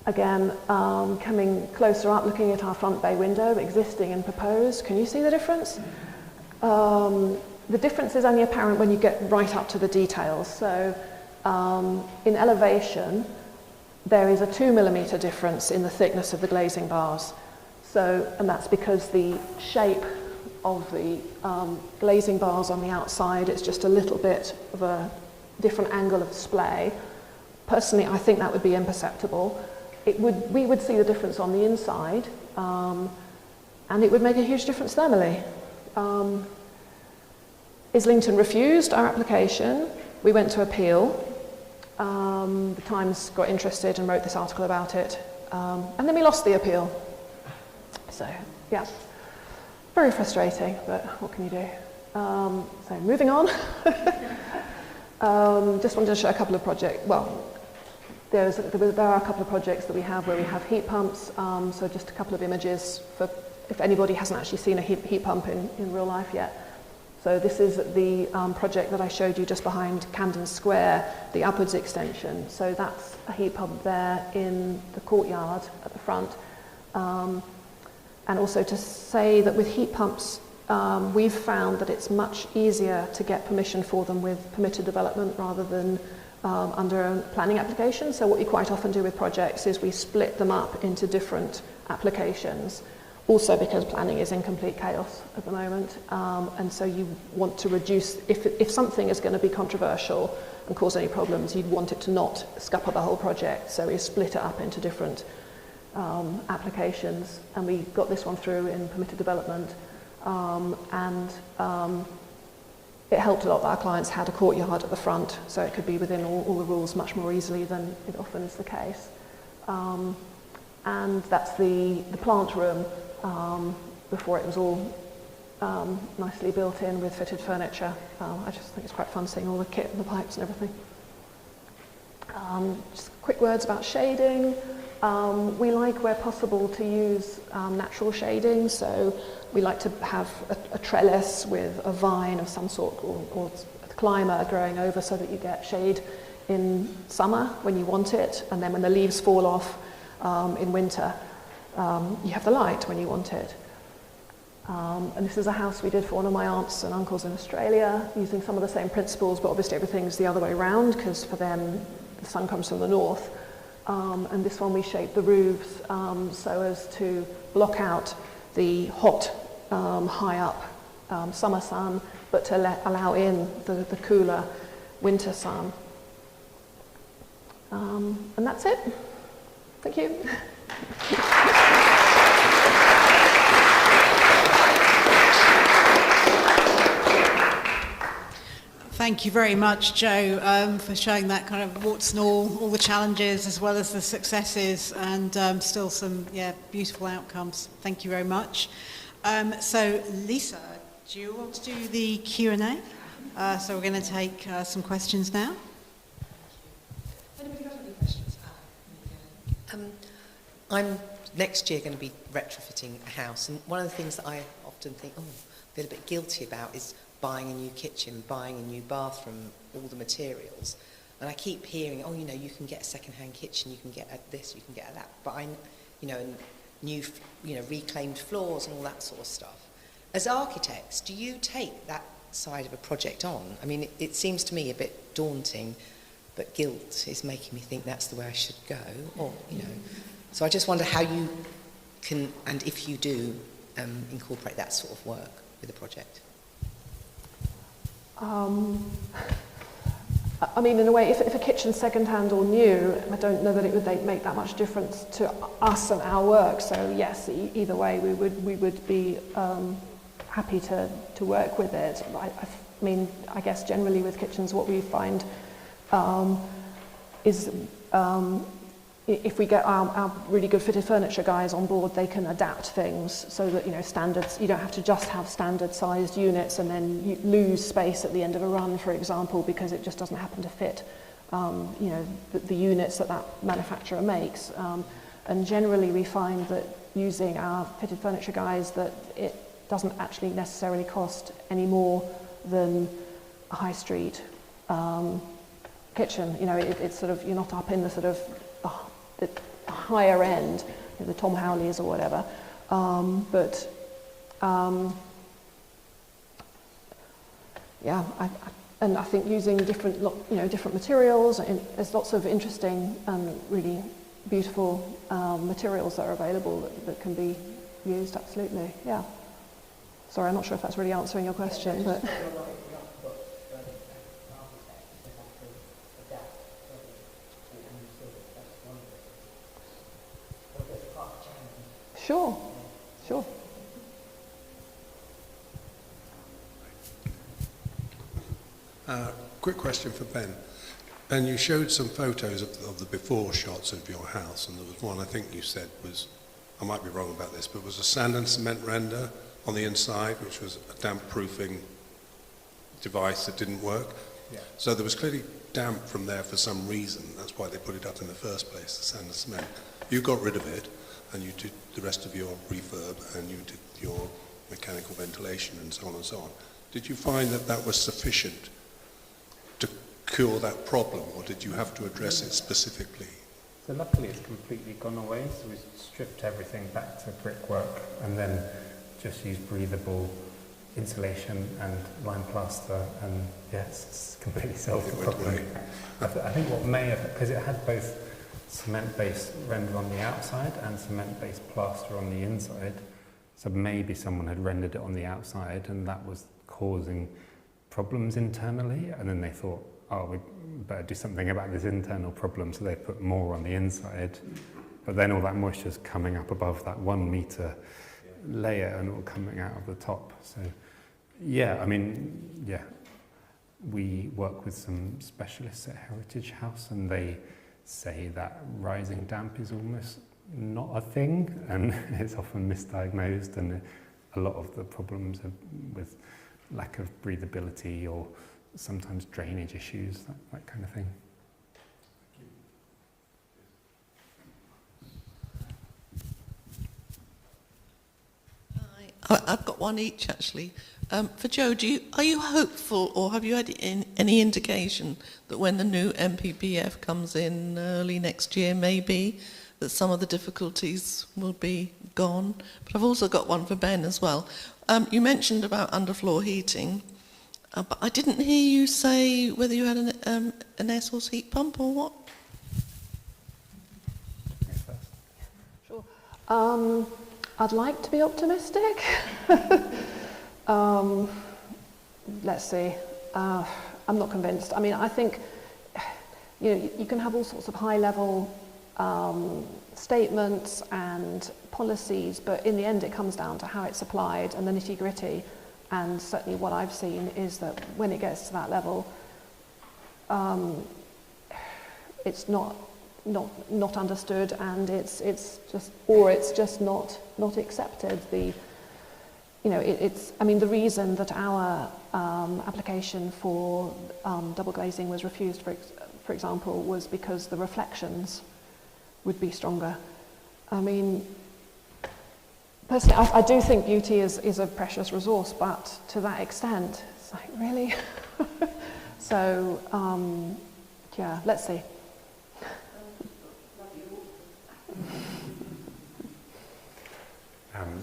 Again, coming closer up, looking at our front bay window, existing and proposed. Can you see the difference? The difference is only apparent when you get right up to the details. So in elevation, there is a 2 millimetre difference in the thickness of the glazing bars. So, and that's because the shape of the glazing bars on the outside, it's just a little bit of a different angle of display. Personally, I think that would be imperceptible. We would see the difference on the inside, and it would make a huge difference thermally. Islington refused our application. We went to appeal. The Times got interested and wrote this article about it, and then we lost the appeal. So Yeah, very frustrating, but what can you do? So moving on. Just wanted to show a couple of projects. Well, there are a couple of projects that we have where we have heat pumps. So just a couple of images for if anybody hasn't actually seen a heat pump in real life yet. So this is the project that I showed you just behind Camden Square, the upwards extension. So that's a heat pump there in the courtyard at the front. And also to say that with heat pumps, we've found that it's much easier to get permission for them with permitted development rather than under a planning application. So what we quite often do with projects is we split them up into different applications. Also because planning is in complete chaos at the moment, and so you want to reduce, if something is going to be controversial and cause any problems, you'd want it to not scupper the whole project, so we split it up into different applications, and we got this one through in permitted development, and it helped a lot that our clients had a courtyard at the front, so it could be within all the rules much more easily than it often is the case. And that's the plant room. Before it was all nicely built in with fitted furniture. I just think it's quite fun seeing all the kit and the pipes and everything. Just quick words about shading. We like, where possible, to use natural shading, so we like to have a trellis with a vine of some sort or a climber growing over so that you get shade in summer when you want it, and then when the leaves fall off in winter, you have the light when you want it. And this is a house we did for one of my aunts and uncles in Australia, using some of the same principles, but obviously everything's the other way around, because for them the sun comes from the north. And this one we shaped the roofs so as to block out the hot, high up summer sun, but to allow in the cooler winter sun. And that's it. Thank you. Thank you very much, Joe, for showing that kind of warts and all the challenges as well as the successes, and still some beautiful outcomes. Thank you very much. So Lisa, do you want to do the Q&A? So we're going to take some questions now. Anybody got any questions? I'm next year going to be retrofitting a house, and one of the things that I often think, feel a bit guilty about is buying a new kitchen, buying a new bathroom, all the materials. And I keep hearing, you can get a second-hand kitchen, you can get this, you can get that. But new, reclaimed floors and all that sort of stuff. As architects, do you take that side of a project on? I mean, it seems to me a bit daunting, but guilt is making me think that's the way I should go, So I just wonder how you can, and if you do, incorporate that sort of work with a project. I mean, in a way, if a kitchen's second-hand or new, I don't know that it would make that much difference to us and our work. So yes, either way, we would be happy to work with it. I mean, I guess generally with kitchens, what we find is if we get our really good fitted furniture guys on board, they can adapt things so that, standards, you don't have to just have standard sized units and then you lose space at the end of a run, for example, because it just doesn't happen to fit, the units that manufacturer makes. And generally we find that using our fitted furniture guys, that it doesn't actually necessarily cost any more than a high street kitchen. It's sort of, you're not up in the sort of the higher end, the Tom Howleys or whatever, and I think using different materials, and there's lots of interesting and really beautiful materials that are available that can be used. Absolutely, yeah. Sorry, I'm not sure if that's really answering your question, but. Sure. Quick question for Ben. Ben, you showed some photos of the before shots of your house, and there was one I think you said was I might be wrong about this, but it was a sand and cement render on the inside, which was a damp proofing device that didn't work. Yeah. So there was clearly damp from there for some reason. That's why they put it up in the first place, the sand and cement. You got rid of it, and you did the rest of your refurb, and you did your mechanical ventilation and so on and so on. Did you find that that was sufficient to cure that problem, or did you have to address it specifically? So luckily it's completely gone away, so we stripped everything back to brickwork and then just used breathable insulation and lime plaster, and yes, it's completely solved the problem. I think what may have, because it had both cement-based render on the outside and cement-based plaster on the inside, so maybe someone had rendered it on the outside and that was causing problems internally, and then they thought, oh, we better do something about this internal problem, so they put more on the inside, but then all that moisture is coming up above that 1 metre layer and all coming out of the top. So yeah, I mean, yeah, we work with some specialists at Heritage House and they say that rising damp is almost not a thing, and it's often misdiagnosed, and a lot of the problems are with lack of breathability or sometimes drainage issues, that kind of thing. I've got one each, actually. For Joe, are you hopeful, or have you had any indication that when the new MPPF comes in early next year, maybe, that some of the difficulties will be gone? But I've also got one for Ben as well. You mentioned about underfloor heating, but I didn't hear you say whether you had an air source heat pump or what. Sure. I'd like to be optimistic. Let's see. I'm not convinced. I mean, I think you can have all sorts of high-level statements and policies, but in the end, it comes down to how it's applied and the nitty-gritty. And certainly, what I've seen is that when it gets to that level, it's not understood, and it's just not accepted. I mean, the reason that our application for double glazing was refused, for example, was because the reflections would be stronger. I mean, personally, I do think beauty is a precious resource, but to that extent, it's like, really? So, yeah, let's see.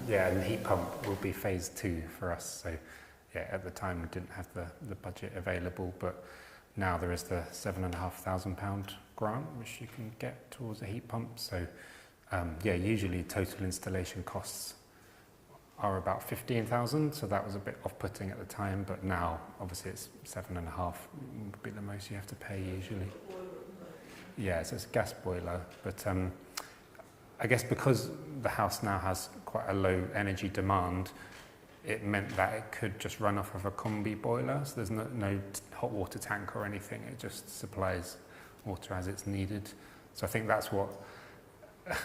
Yeah, and the heat pump will be phase 2 for us. So, yeah, at the time we didn't have the budget available, but now there is the £7,500 grant which you can get towards a heat pump. So, yeah, usually total installation costs are about 15,000. So that was a bit off-putting at the time, but now obviously it's 7.5 would be the most you have to pay usually. Yeah, so it's a gas boiler, but I guess because the house now has quite a low energy demand, it meant that it could just run off of a combi boiler, so there's no hot water tank or anything, it just supplies water as it's needed. So I think that's what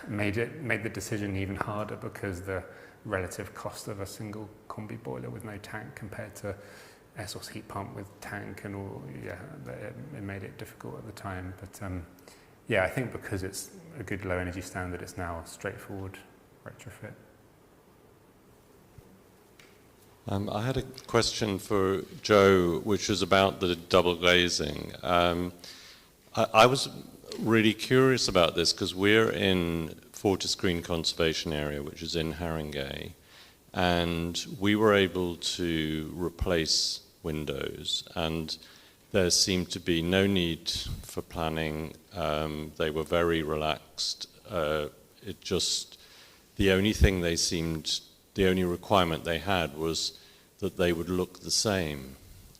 made the decision even harder, because the relative cost of a single combi boiler with no tank compared to air source heat pump with tank and all, yeah, it made it difficult at the time. But yeah, I think because it's a good low energy standard, it's now a straightforward retrofit. I had a question for Joe, which was about the double glazing. I was really curious about this because we're in Fortis Green Conservation Area, which is in Haringey, and we were able to replace windows, and there seemed to be no need for planning. They were very relaxed. The only requirement they had was that they would look the same,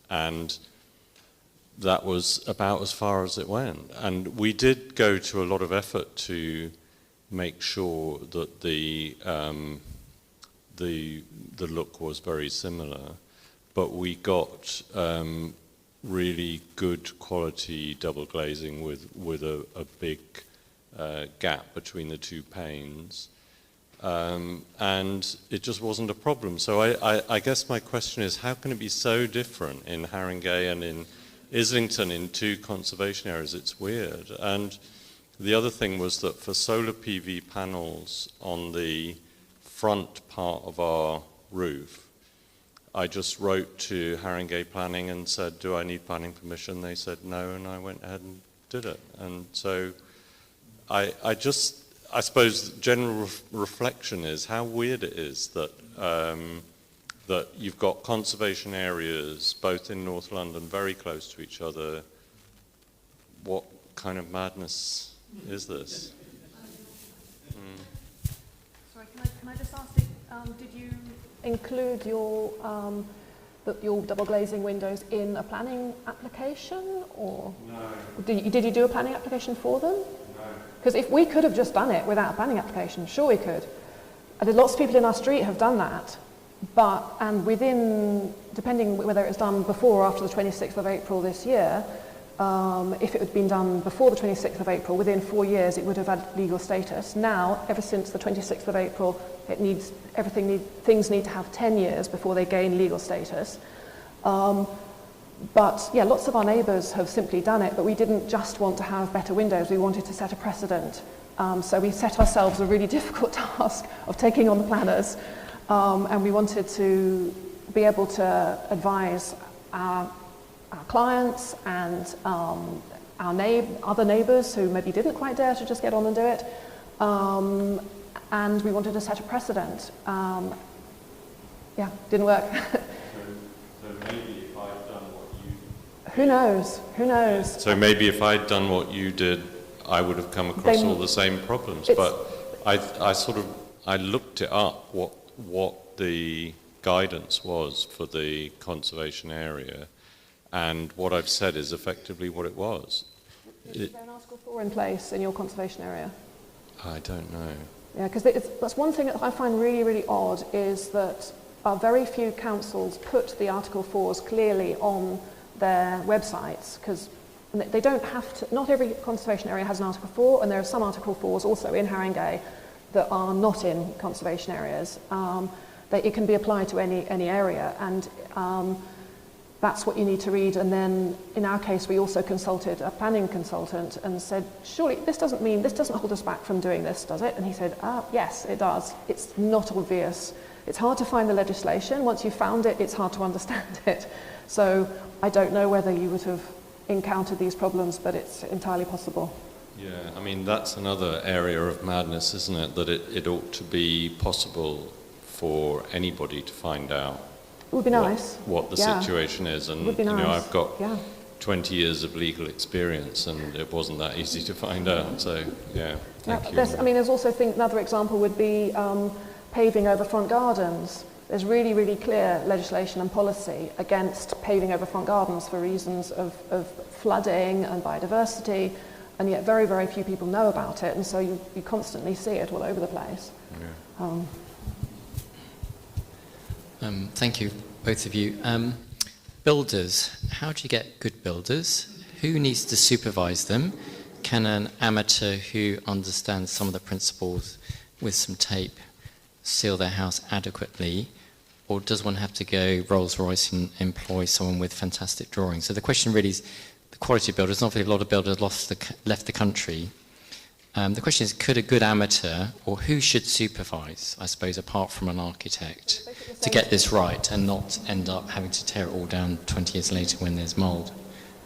and that was about as far as it went. And we did go to a lot of effort to make sure that the look was very similar, but we got really good quality double glazing with a big gap between the two panes. and it just wasn't a problem. So I guess my question is, how can it be so different in Haringey and in Islington in two conservation areas? It's weird. And the other thing was that for solar PV panels on the front part of our roof, I just wrote to Haringey Planning and said, do I need planning permission? They said no, and I went ahead and did it. And so I suppose general reflection is how weird it is that that you've got conservation areas both in North London very close to each other. What kind of madness is this? Sorry, can I just ask, did you include your double glazing windows in a planning application, or No. Did you do a planning application for them? No. Because if we could have just done it without a planning application, sure we could. And lots of people in our street have done that, and within, depending whether it was done before or after the 26th of April this year, if it had been done before the 26th of April, within 4 years it would have had legal status. Now, ever since the 26th of April, things need to have 10 years before they gain legal status. But yeah, lots of our neighbours have simply done it, but we didn't just want to have better windows, we wanted to set a precedent. So we set ourselves a really difficult task of taking on the planners, and we wanted to be able to advise our clients and our other neighbours who maybe didn't quite dare to just get on and do it. And we wanted to set a precedent. Yeah, didn't work. So maybe if I'd done what you... Who knows? Who knows? So maybe if I'd done what you did, I would have come across all the same problems. But I looked it up, what the guidance was for the conservation area, and what I've said is effectively what it was. Is there an Article 4 in place in your conservation area? I don't know. Yeah, because that's one thing that I find really, really odd, is that very few councils put the Article 4s clearly on their websites, because they don't have to. Not every conservation area has an Article 4, and there are some Article 4s also in Haringey that are not in conservation areas. It can be applied to any area, and that's what you need to read. And then in our case, we also consulted a planning consultant and said, surely this doesn't hold us back from doing this, does it? And he said, yes, it does. It's not obvious. It's hard to find the legislation. Once you've found it, it's hard to understand it. So I don't know whether you would have encountered these problems, but it's entirely possible. Yeah, I mean, that's another area of madness, isn't it? That it ought to be possible for anybody to find out. It would be nice. What the situation is. And, would be nice. I've got 20 years of legal experience, and it wasn't that easy to find out. So, yeah, thank you. There's also, another example would be paving over front gardens. There's really, really clear legislation and policy against paving over front gardens for reasons of flooding and biodiversity, and yet very, very few people know about it, and so you constantly see it all over the place. Yeah. Thank you, both of you. Builders, how do you get good builders? Who needs to supervise them? Can an amateur who understands some of the principles with some tape seal their house adequately? Or does one have to go Rolls-Royce and employ someone with fantastic drawings? So the question really is the quality of builders. Not really a lot of builders left the country. The question is, could a good amateur, or who should supervise, I suppose, apart from an architect, to get this right and not end up having to tear it all down 20 years later when there's mould?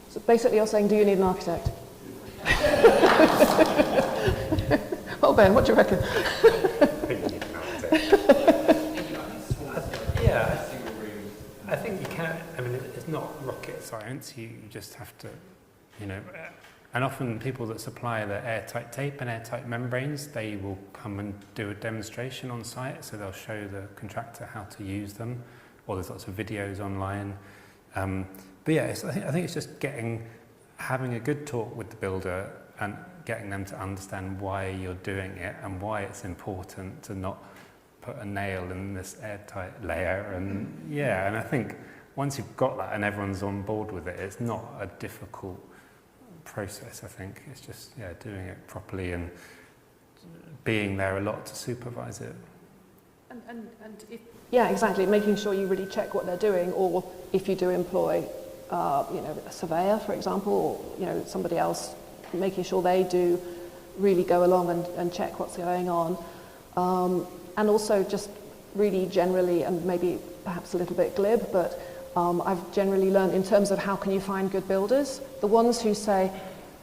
So basically you're saying, do you need an architect? Well, Ben, what do you reckon? Yeah, I think you can. I mean, it's not rocket science. You just have to, and often people that supply the airtight tape and airtight membranes, they will come and do a demonstration on site. So they'll show the contractor how to use them, or there's lots of videos online. But yeah, I think it's just having a good talk with the builder and getting them to understand why you're doing it and why it's important to not put a nail in this airtight layer. And I think once you've got that and everyone's on board with it, it's not a difficult process. I think it's just doing it properly and being there a lot to supervise it. And yeah, exactly. Making sure you really check what they're doing, or if you do employ, a surveyor, for example, or somebody else, making sure they do really go along and check what's going on, and also just really generally, and maybe perhaps a little bit glib, but I've generally learned in terms of how can you find good builders, the ones who say,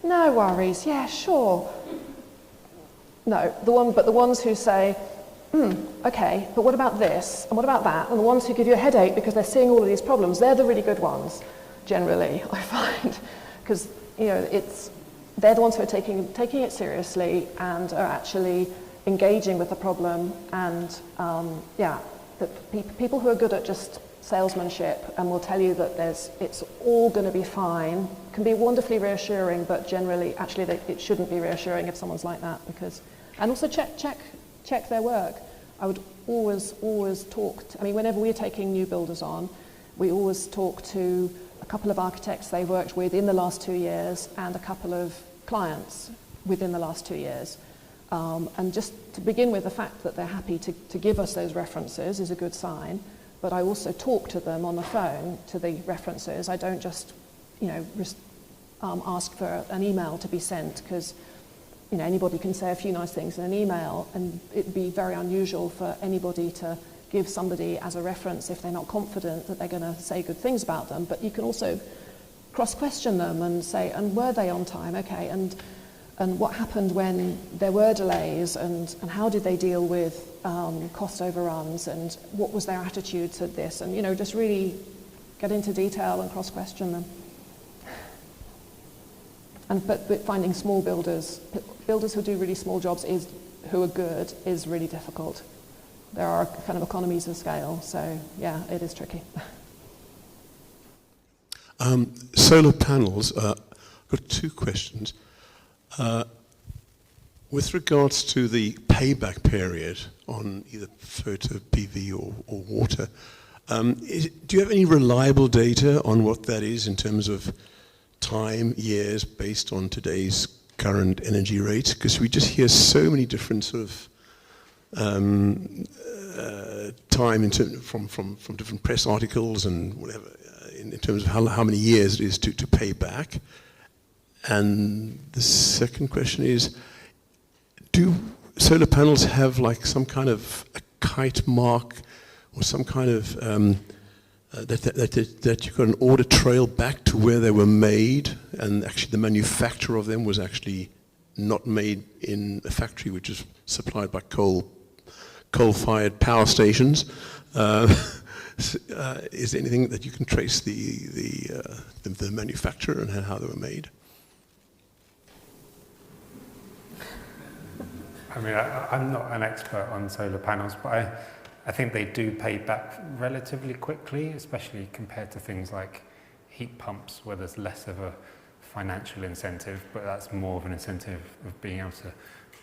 no worries, yeah, sure. No, the ones who say, okay, but what about this, and what about that, and the ones who give you a headache because they're seeing all of these problems, they're the really good ones, generally, I find, because, they're the ones who are taking it seriously and are actually engaging with the problem, and people who are good at just salesmanship and will tell you that it's all going to be fine can be wonderfully reassuring, but generally, actually, it shouldn't be reassuring if someone's like that, and also check their work. I would always talk to, whenever we're taking new builders on, we always talk to a couple of architects they've worked with in the last 2 years and a couple of clients within the last 2 years. And just to begin with, the fact that they're happy to give us those references is a good sign, but I also talk to them on the phone to the references. I don't just, ask for an email to be sent, because anybody can say a few nice things in an email, and it'd be very unusual for anybody to give somebody as a reference if they're not confident that they're going to say good things about them. But you can also cross-question them and say, and were they on time? Okay, and what happened when there were delays, and how did they deal with cost overruns, and what was their attitude to this? And, just really get into detail and cross-question them. But finding small builders who do really small jobs who are good is really difficult. There are kind of economies of scale, so yeah, it is tricky. Solar panels, I've got 2 questions. With regards to the payback period on either photo PV or water, do you have any reliable data on what that is in terms of time, years, based on today's current energy rates? Because we just hear so many different sort of time from different press articles and whatever, in terms of how many years it is to pay back. And the second question is, do solar panels have like some kind of a kite mark or some kind of that you've got an audit trail back to where they were made, and actually the manufacturer of them was actually not made in a factory which is supplied by coal-fired power stations? Is there anything that you can trace the manufacturer and how they were made? I'm not an expert on solar panels, but I think they do pay back relatively quickly, especially compared to things like heat pumps, where there's less of a financial incentive, but that's more of an incentive of being able to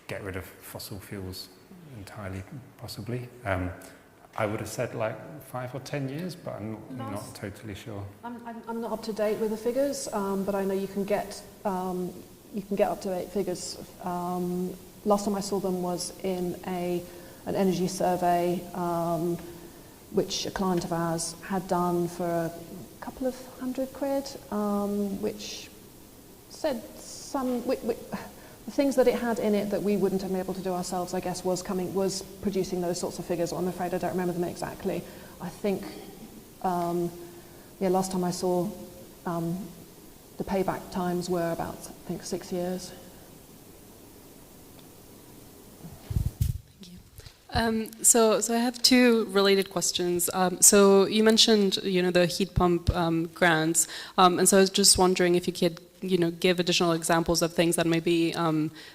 get rid of fossil fuels entirely, possibly. I would have said like 5 or 10 years, but I'm not totally sure. I'm not up to date with the figures, but I know you can get up-to-date figures. Last time I saw them was in an energy survey, which a client of ours had done for a couple of £100, which said the things that it had in it that we wouldn't have been able to do ourselves, I guess, was producing those sorts of figures. I'm afraid I don't remember them exactly. I think, last time I saw, the payback times were about, I think, 6 years. So I have 2 related questions. So you mentioned, the heat pump grants, and so I was just wondering if you could, give additional examples of things that may be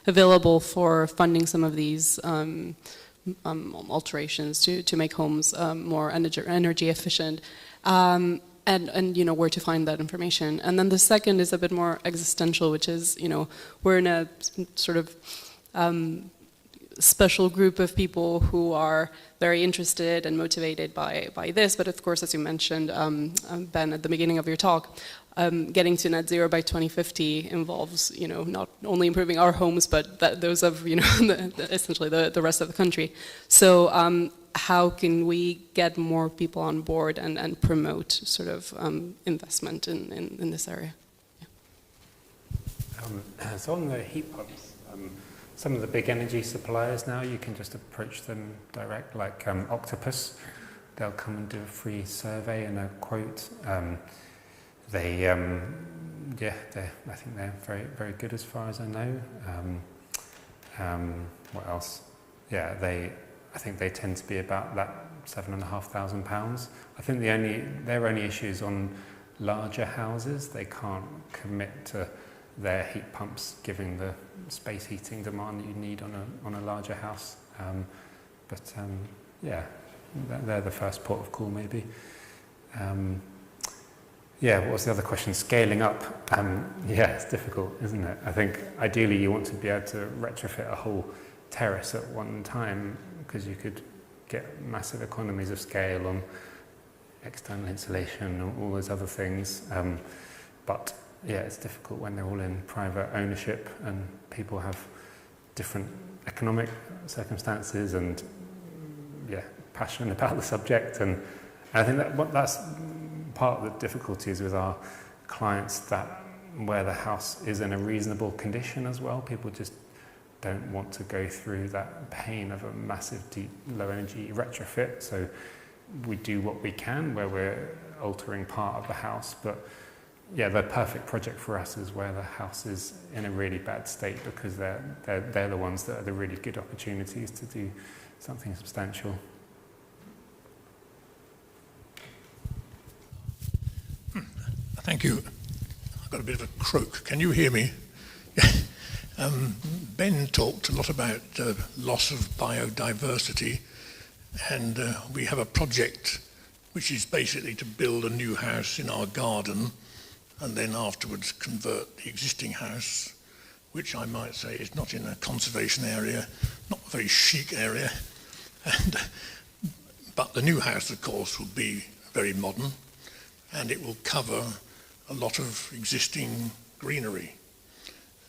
available for funding some of these alterations to make homes more energy efficient, and where to find that information. And then the second is a bit more existential, which is, we're in a sort of special group of people who are very interested and motivated by this, but of course, as you mentioned, Ben, at the beginning of your talk, getting to net zero by 2050 involves, not only improving our homes, but those of, essentially the rest of the country. So how can we get more people on board and promote sort of investment in this area? Yeah. So on the heat pumps, some of the big energy suppliers now, you can just approach them direct, like Octopus. They'll come and do a free survey and a quote. I think they're very, very good as far as I know. What else? Yeah, I think they tend to be about that £7,500. I think their only issues on larger houses. They can't commit to their heat pumps, given the space heating demand that you need on a larger house. They're the first port of call, maybe. What was the other question? Scaling up. It's difficult, isn't it? I think ideally you want to be able to retrofit a whole terrace at one time, because you could get massive economies of scale on external insulation and all those other things. It's difficult when they're all in private ownership and people have different economic circumstances and passion about the subject. And I think that's part of the difficulties with our clients, that where the house is in a reasonable condition as well, people just don't want to go through that pain of a massive, deep, low energy retrofit. So we do what we can where we're altering part of the house, but the perfect project for us is where the house is in a really bad state, because they're the ones that are the really good opportunities to do something substantial. Thank you. I've got a bit of a croak. Can you hear me? Ben talked a lot about loss of biodiversity, and we have a project which is basically to build a new house in our garden and then afterwards convert the existing house, which I might say is not in a conservation area, not a very chic area. But the new house, of course, will be very modern, and it will cover a lot of existing greenery.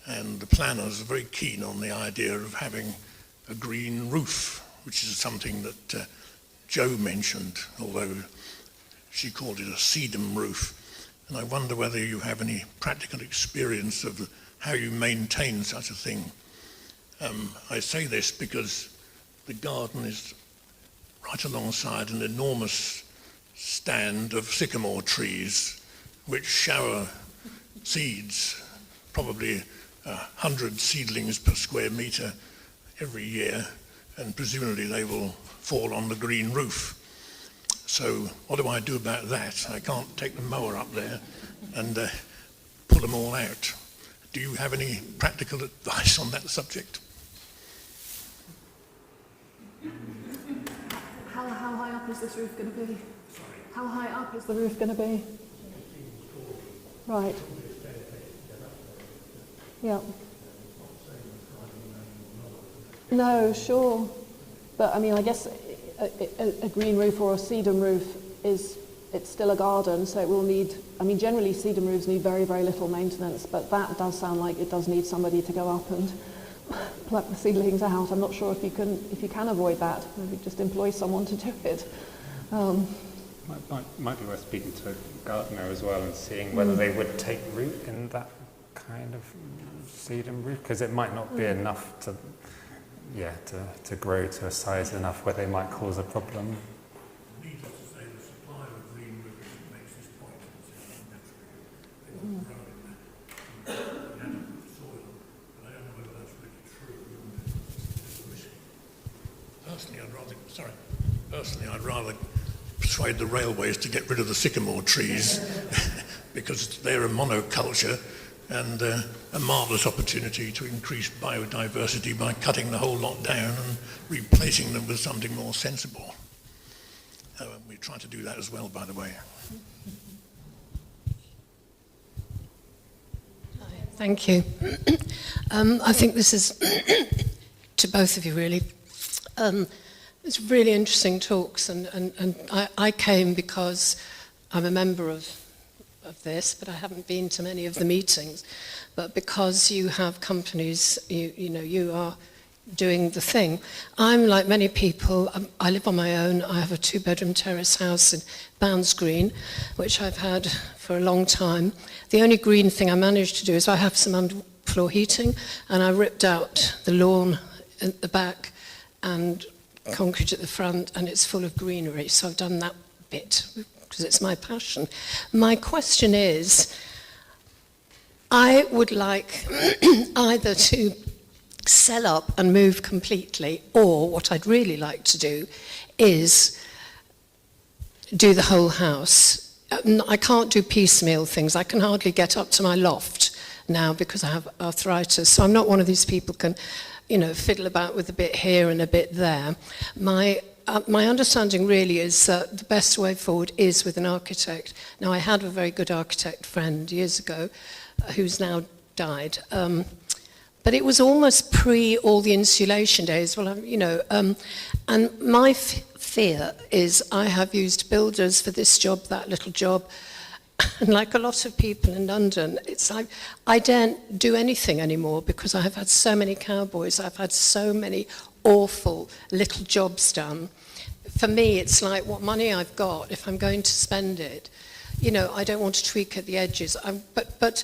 And the planners are very keen on the idea of having a green roof, which is something that Jo mentioned, although she called it a sedum roof. And I wonder whether you have any practical experience of how you maintain such a thing. I say this because the garden is right alongside an enormous stand of sycamore trees which shower seeds, probably 100 seedlings per square metre every year, and presumably they will fall on the green roof. So what do I do about that? I can't take the mower up there and pull them all out. Do you have any practical advice on that subject? How high up is this roof going to be? Sorry? How high up is the roof going to be? Right. Yeah. No, sure. But I mean, I guess a green roof or a sedum roof it's still a garden, so it will need, I mean, generally sedum roofs need very, very little maintenance, but that does sound like it does need somebody to go up and pluck the seedlings out. I'm not sure if you can avoid that. Maybe just employ someone to do it. Might be worth speaking to a gardener as well and seeing whether they would take root in that kind of sedum roof, because it might not be enough to grow to a size enough where they might cause a problem. Needless to say, the supply of green roofs makes this point. They will grow in inadequate soil, but I don't know whether that's really true. Personally, I'd rather persuade the railways to get rid of the sycamore trees because they're a monoculture and a marvellous opportunity to increase biodiversity by cutting the whole lot down and replacing them with something more sensible. We try to do that as well, by the way. Thank you. I think this is to both of you, really. It's really interesting talks, and I came because I'm a member of of this, but I haven't been to many of the meetings. But because you have companies, you are doing the thing. I'm like many people, I live on my own. I have a 2-bedroom terrace house in Bounds Green, which I've had for a long time. The only green thing I managed to do is I have some underfloor heating, and I ripped out the lawn at the back and concrete at the front, and it's full of greenery. So I've done that bit because it's my passion. My question is, I would like either to sell up and move completely, or what I'd really like to do is do the whole house. I can't do piecemeal things. I can hardly get up to my loft now because I have arthritis. So I'm not one of these people who can, fiddle about with a bit here and a bit there. My understanding really is that the best way forward is with an architect. Now, I had a very good architect friend years ago who's now died. But it was almost pre all the insulation days. Well, and my fear is I have used builders for this job, that little job, and like a lot of people in London, it's like I daren't do anything anymore because I have had so many cowboys. I've had so many awful little jobs done. For me, it's like what money I've got, if I'm going to spend it, I don't want to tweak at the edges. But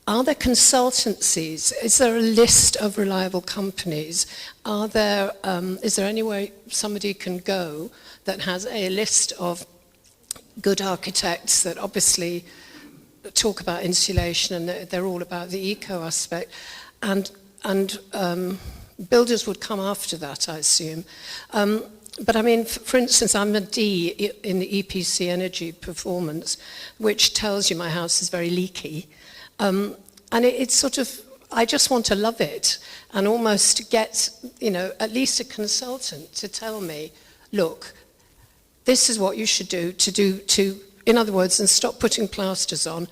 are there consultancies? Is there a list of reliable companies? Is there anywhere somebody can go that has a list of good architects that obviously talk about insulation and they're all about the eco aspect, and builders would come after that, I assume. But I mean, for instance, I'm a D in the EPC energy performance, which tells you my house is very leaky. And it's sort of, I just want to love it and almost get, at least a consultant to tell me, look, this is what you should do to, in other words, and stop putting plasters on.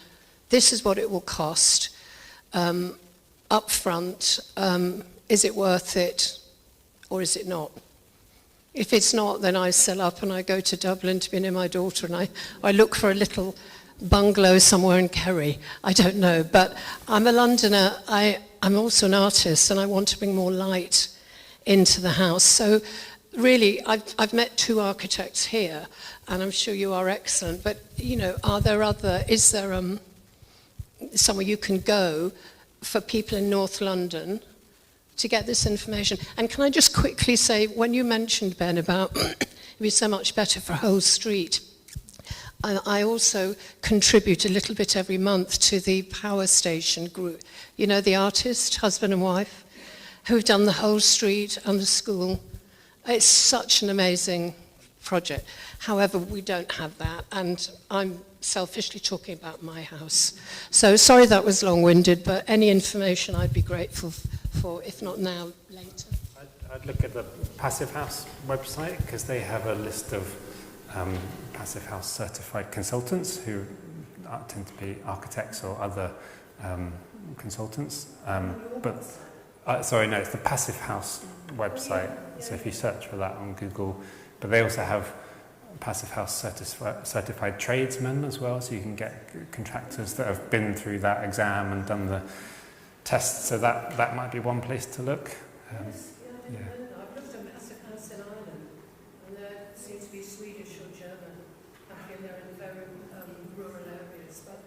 This is what it will cost up front. Is it worth it or is it not? If it's not, then I sell up and I go to Dublin to be near my daughter, and I look for a little bungalow somewhere in Kerry. I don't know, but I'm a Londoner. I'm also an artist, and I want to bring more light into the house. So really, I've met 2 architects here, and I'm sure you are excellent, but, is there somewhere you can go for people in North London to get this information? And can I just quickly say, when you mentioned, Ben, about it'd be so much better for a whole street, I also contribute a little bit every month to the power station group. The artist, husband and wife, who've done the whole street and the school. It's such an amazing project. However, we don't have that, and I'm selfishly talking about my house. So sorry that was long-winded, but any information I'd be grateful for, if not now, later. I'd look at the Passive House website, because they have a list of Passive House certified consultants who tend to be architects or other consultants. It's the Passive House website. So if you search for that on Google, but they also have Passive House certified tradesmen as well, so you can get contractors that have been through that exam and done the tests. So that might be one place to look. I've looked at Passive House in Ireland, and there seems to be Swedish or German. I think they're in very rural areas, but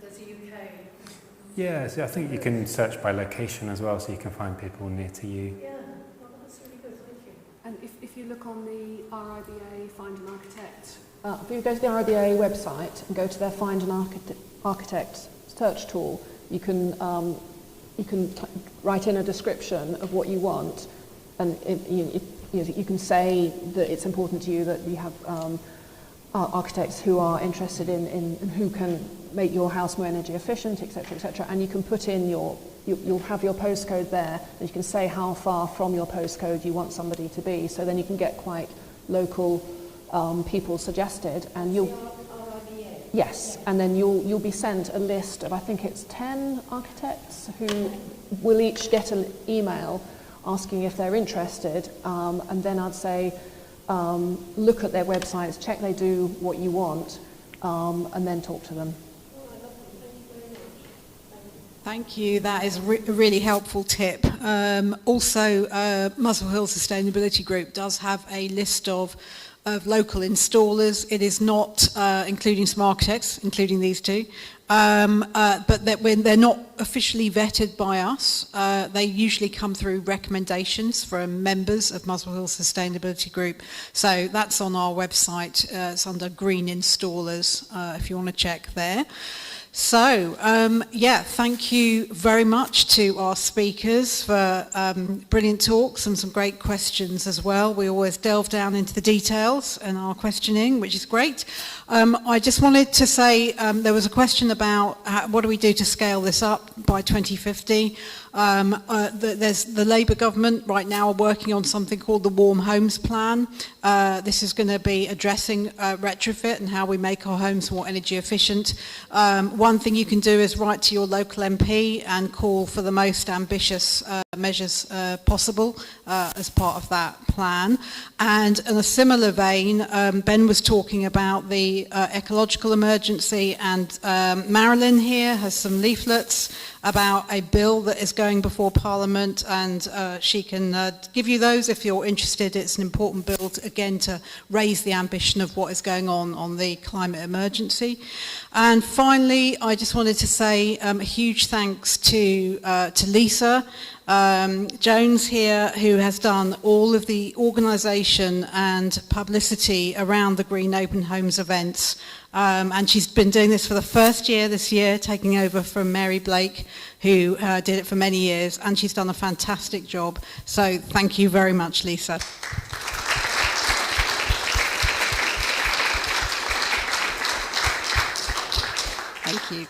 there's a UK. Yeah, so I think you can search by location as well, so you can find people near to you. Yeah, well, that's really good, thank you. And if you look on the RIBA Find an Architect, if you go to the RIBA website and go to their Find an Architect search tool, you can write in a description of what you want, and you can say that it's important to you that you have architects who are interested in who can make your house more energy efficient, etc., and you can put in you'll have your postcode there, and you can say how far from your postcode you want somebody to be, so then you can get quite local people suggested, and yes, and then you'll be sent a list of, I think it's 10 architects who will each get an email asking if they're interested, and then I'd say look at their websites, check they do what you want, and then talk to them. Thank you. That is a really helpful tip. Also, Muswell Hill Sustainability Group does have a list of local installers. It is not including some architects, including these two, but that when they're not officially vetted by us, they usually come through recommendations from members of Muswell Hill Sustainability Group. So that's on our website. It's under Green Installers, if you want to check there. So, thank you very much to our speakers for brilliant talks and some great questions as well. We always delve down into the details in our questioning, which is great. I just wanted to say there was a question about what do we do to scale this up by 2050. There's the Labour government right now are working on something called the Warm Homes Plan. This is going to be addressing retrofit and how we make our homes more energy efficient. One thing you can do is write to your local MP and call for the most ambitious measures possible as part of that plan. And in a similar vein, Ben was talking about the ecological emergency, and Marilyn here has some leaflets about a bill that is going before Parliament, and she can give you those if you're interested. It's an important bill, to raise the ambition of what is going on the climate emergency. And finally, I just wanted to say a huge thanks to Lisa Jones here, who has done all of the organisation and publicity around the Green Open Homes events. And she's been doing this for the first year this year, taking over from Mary Blake, who did it for many years, and she's done a fantastic job. So thank you very much, Lisa. Thank you.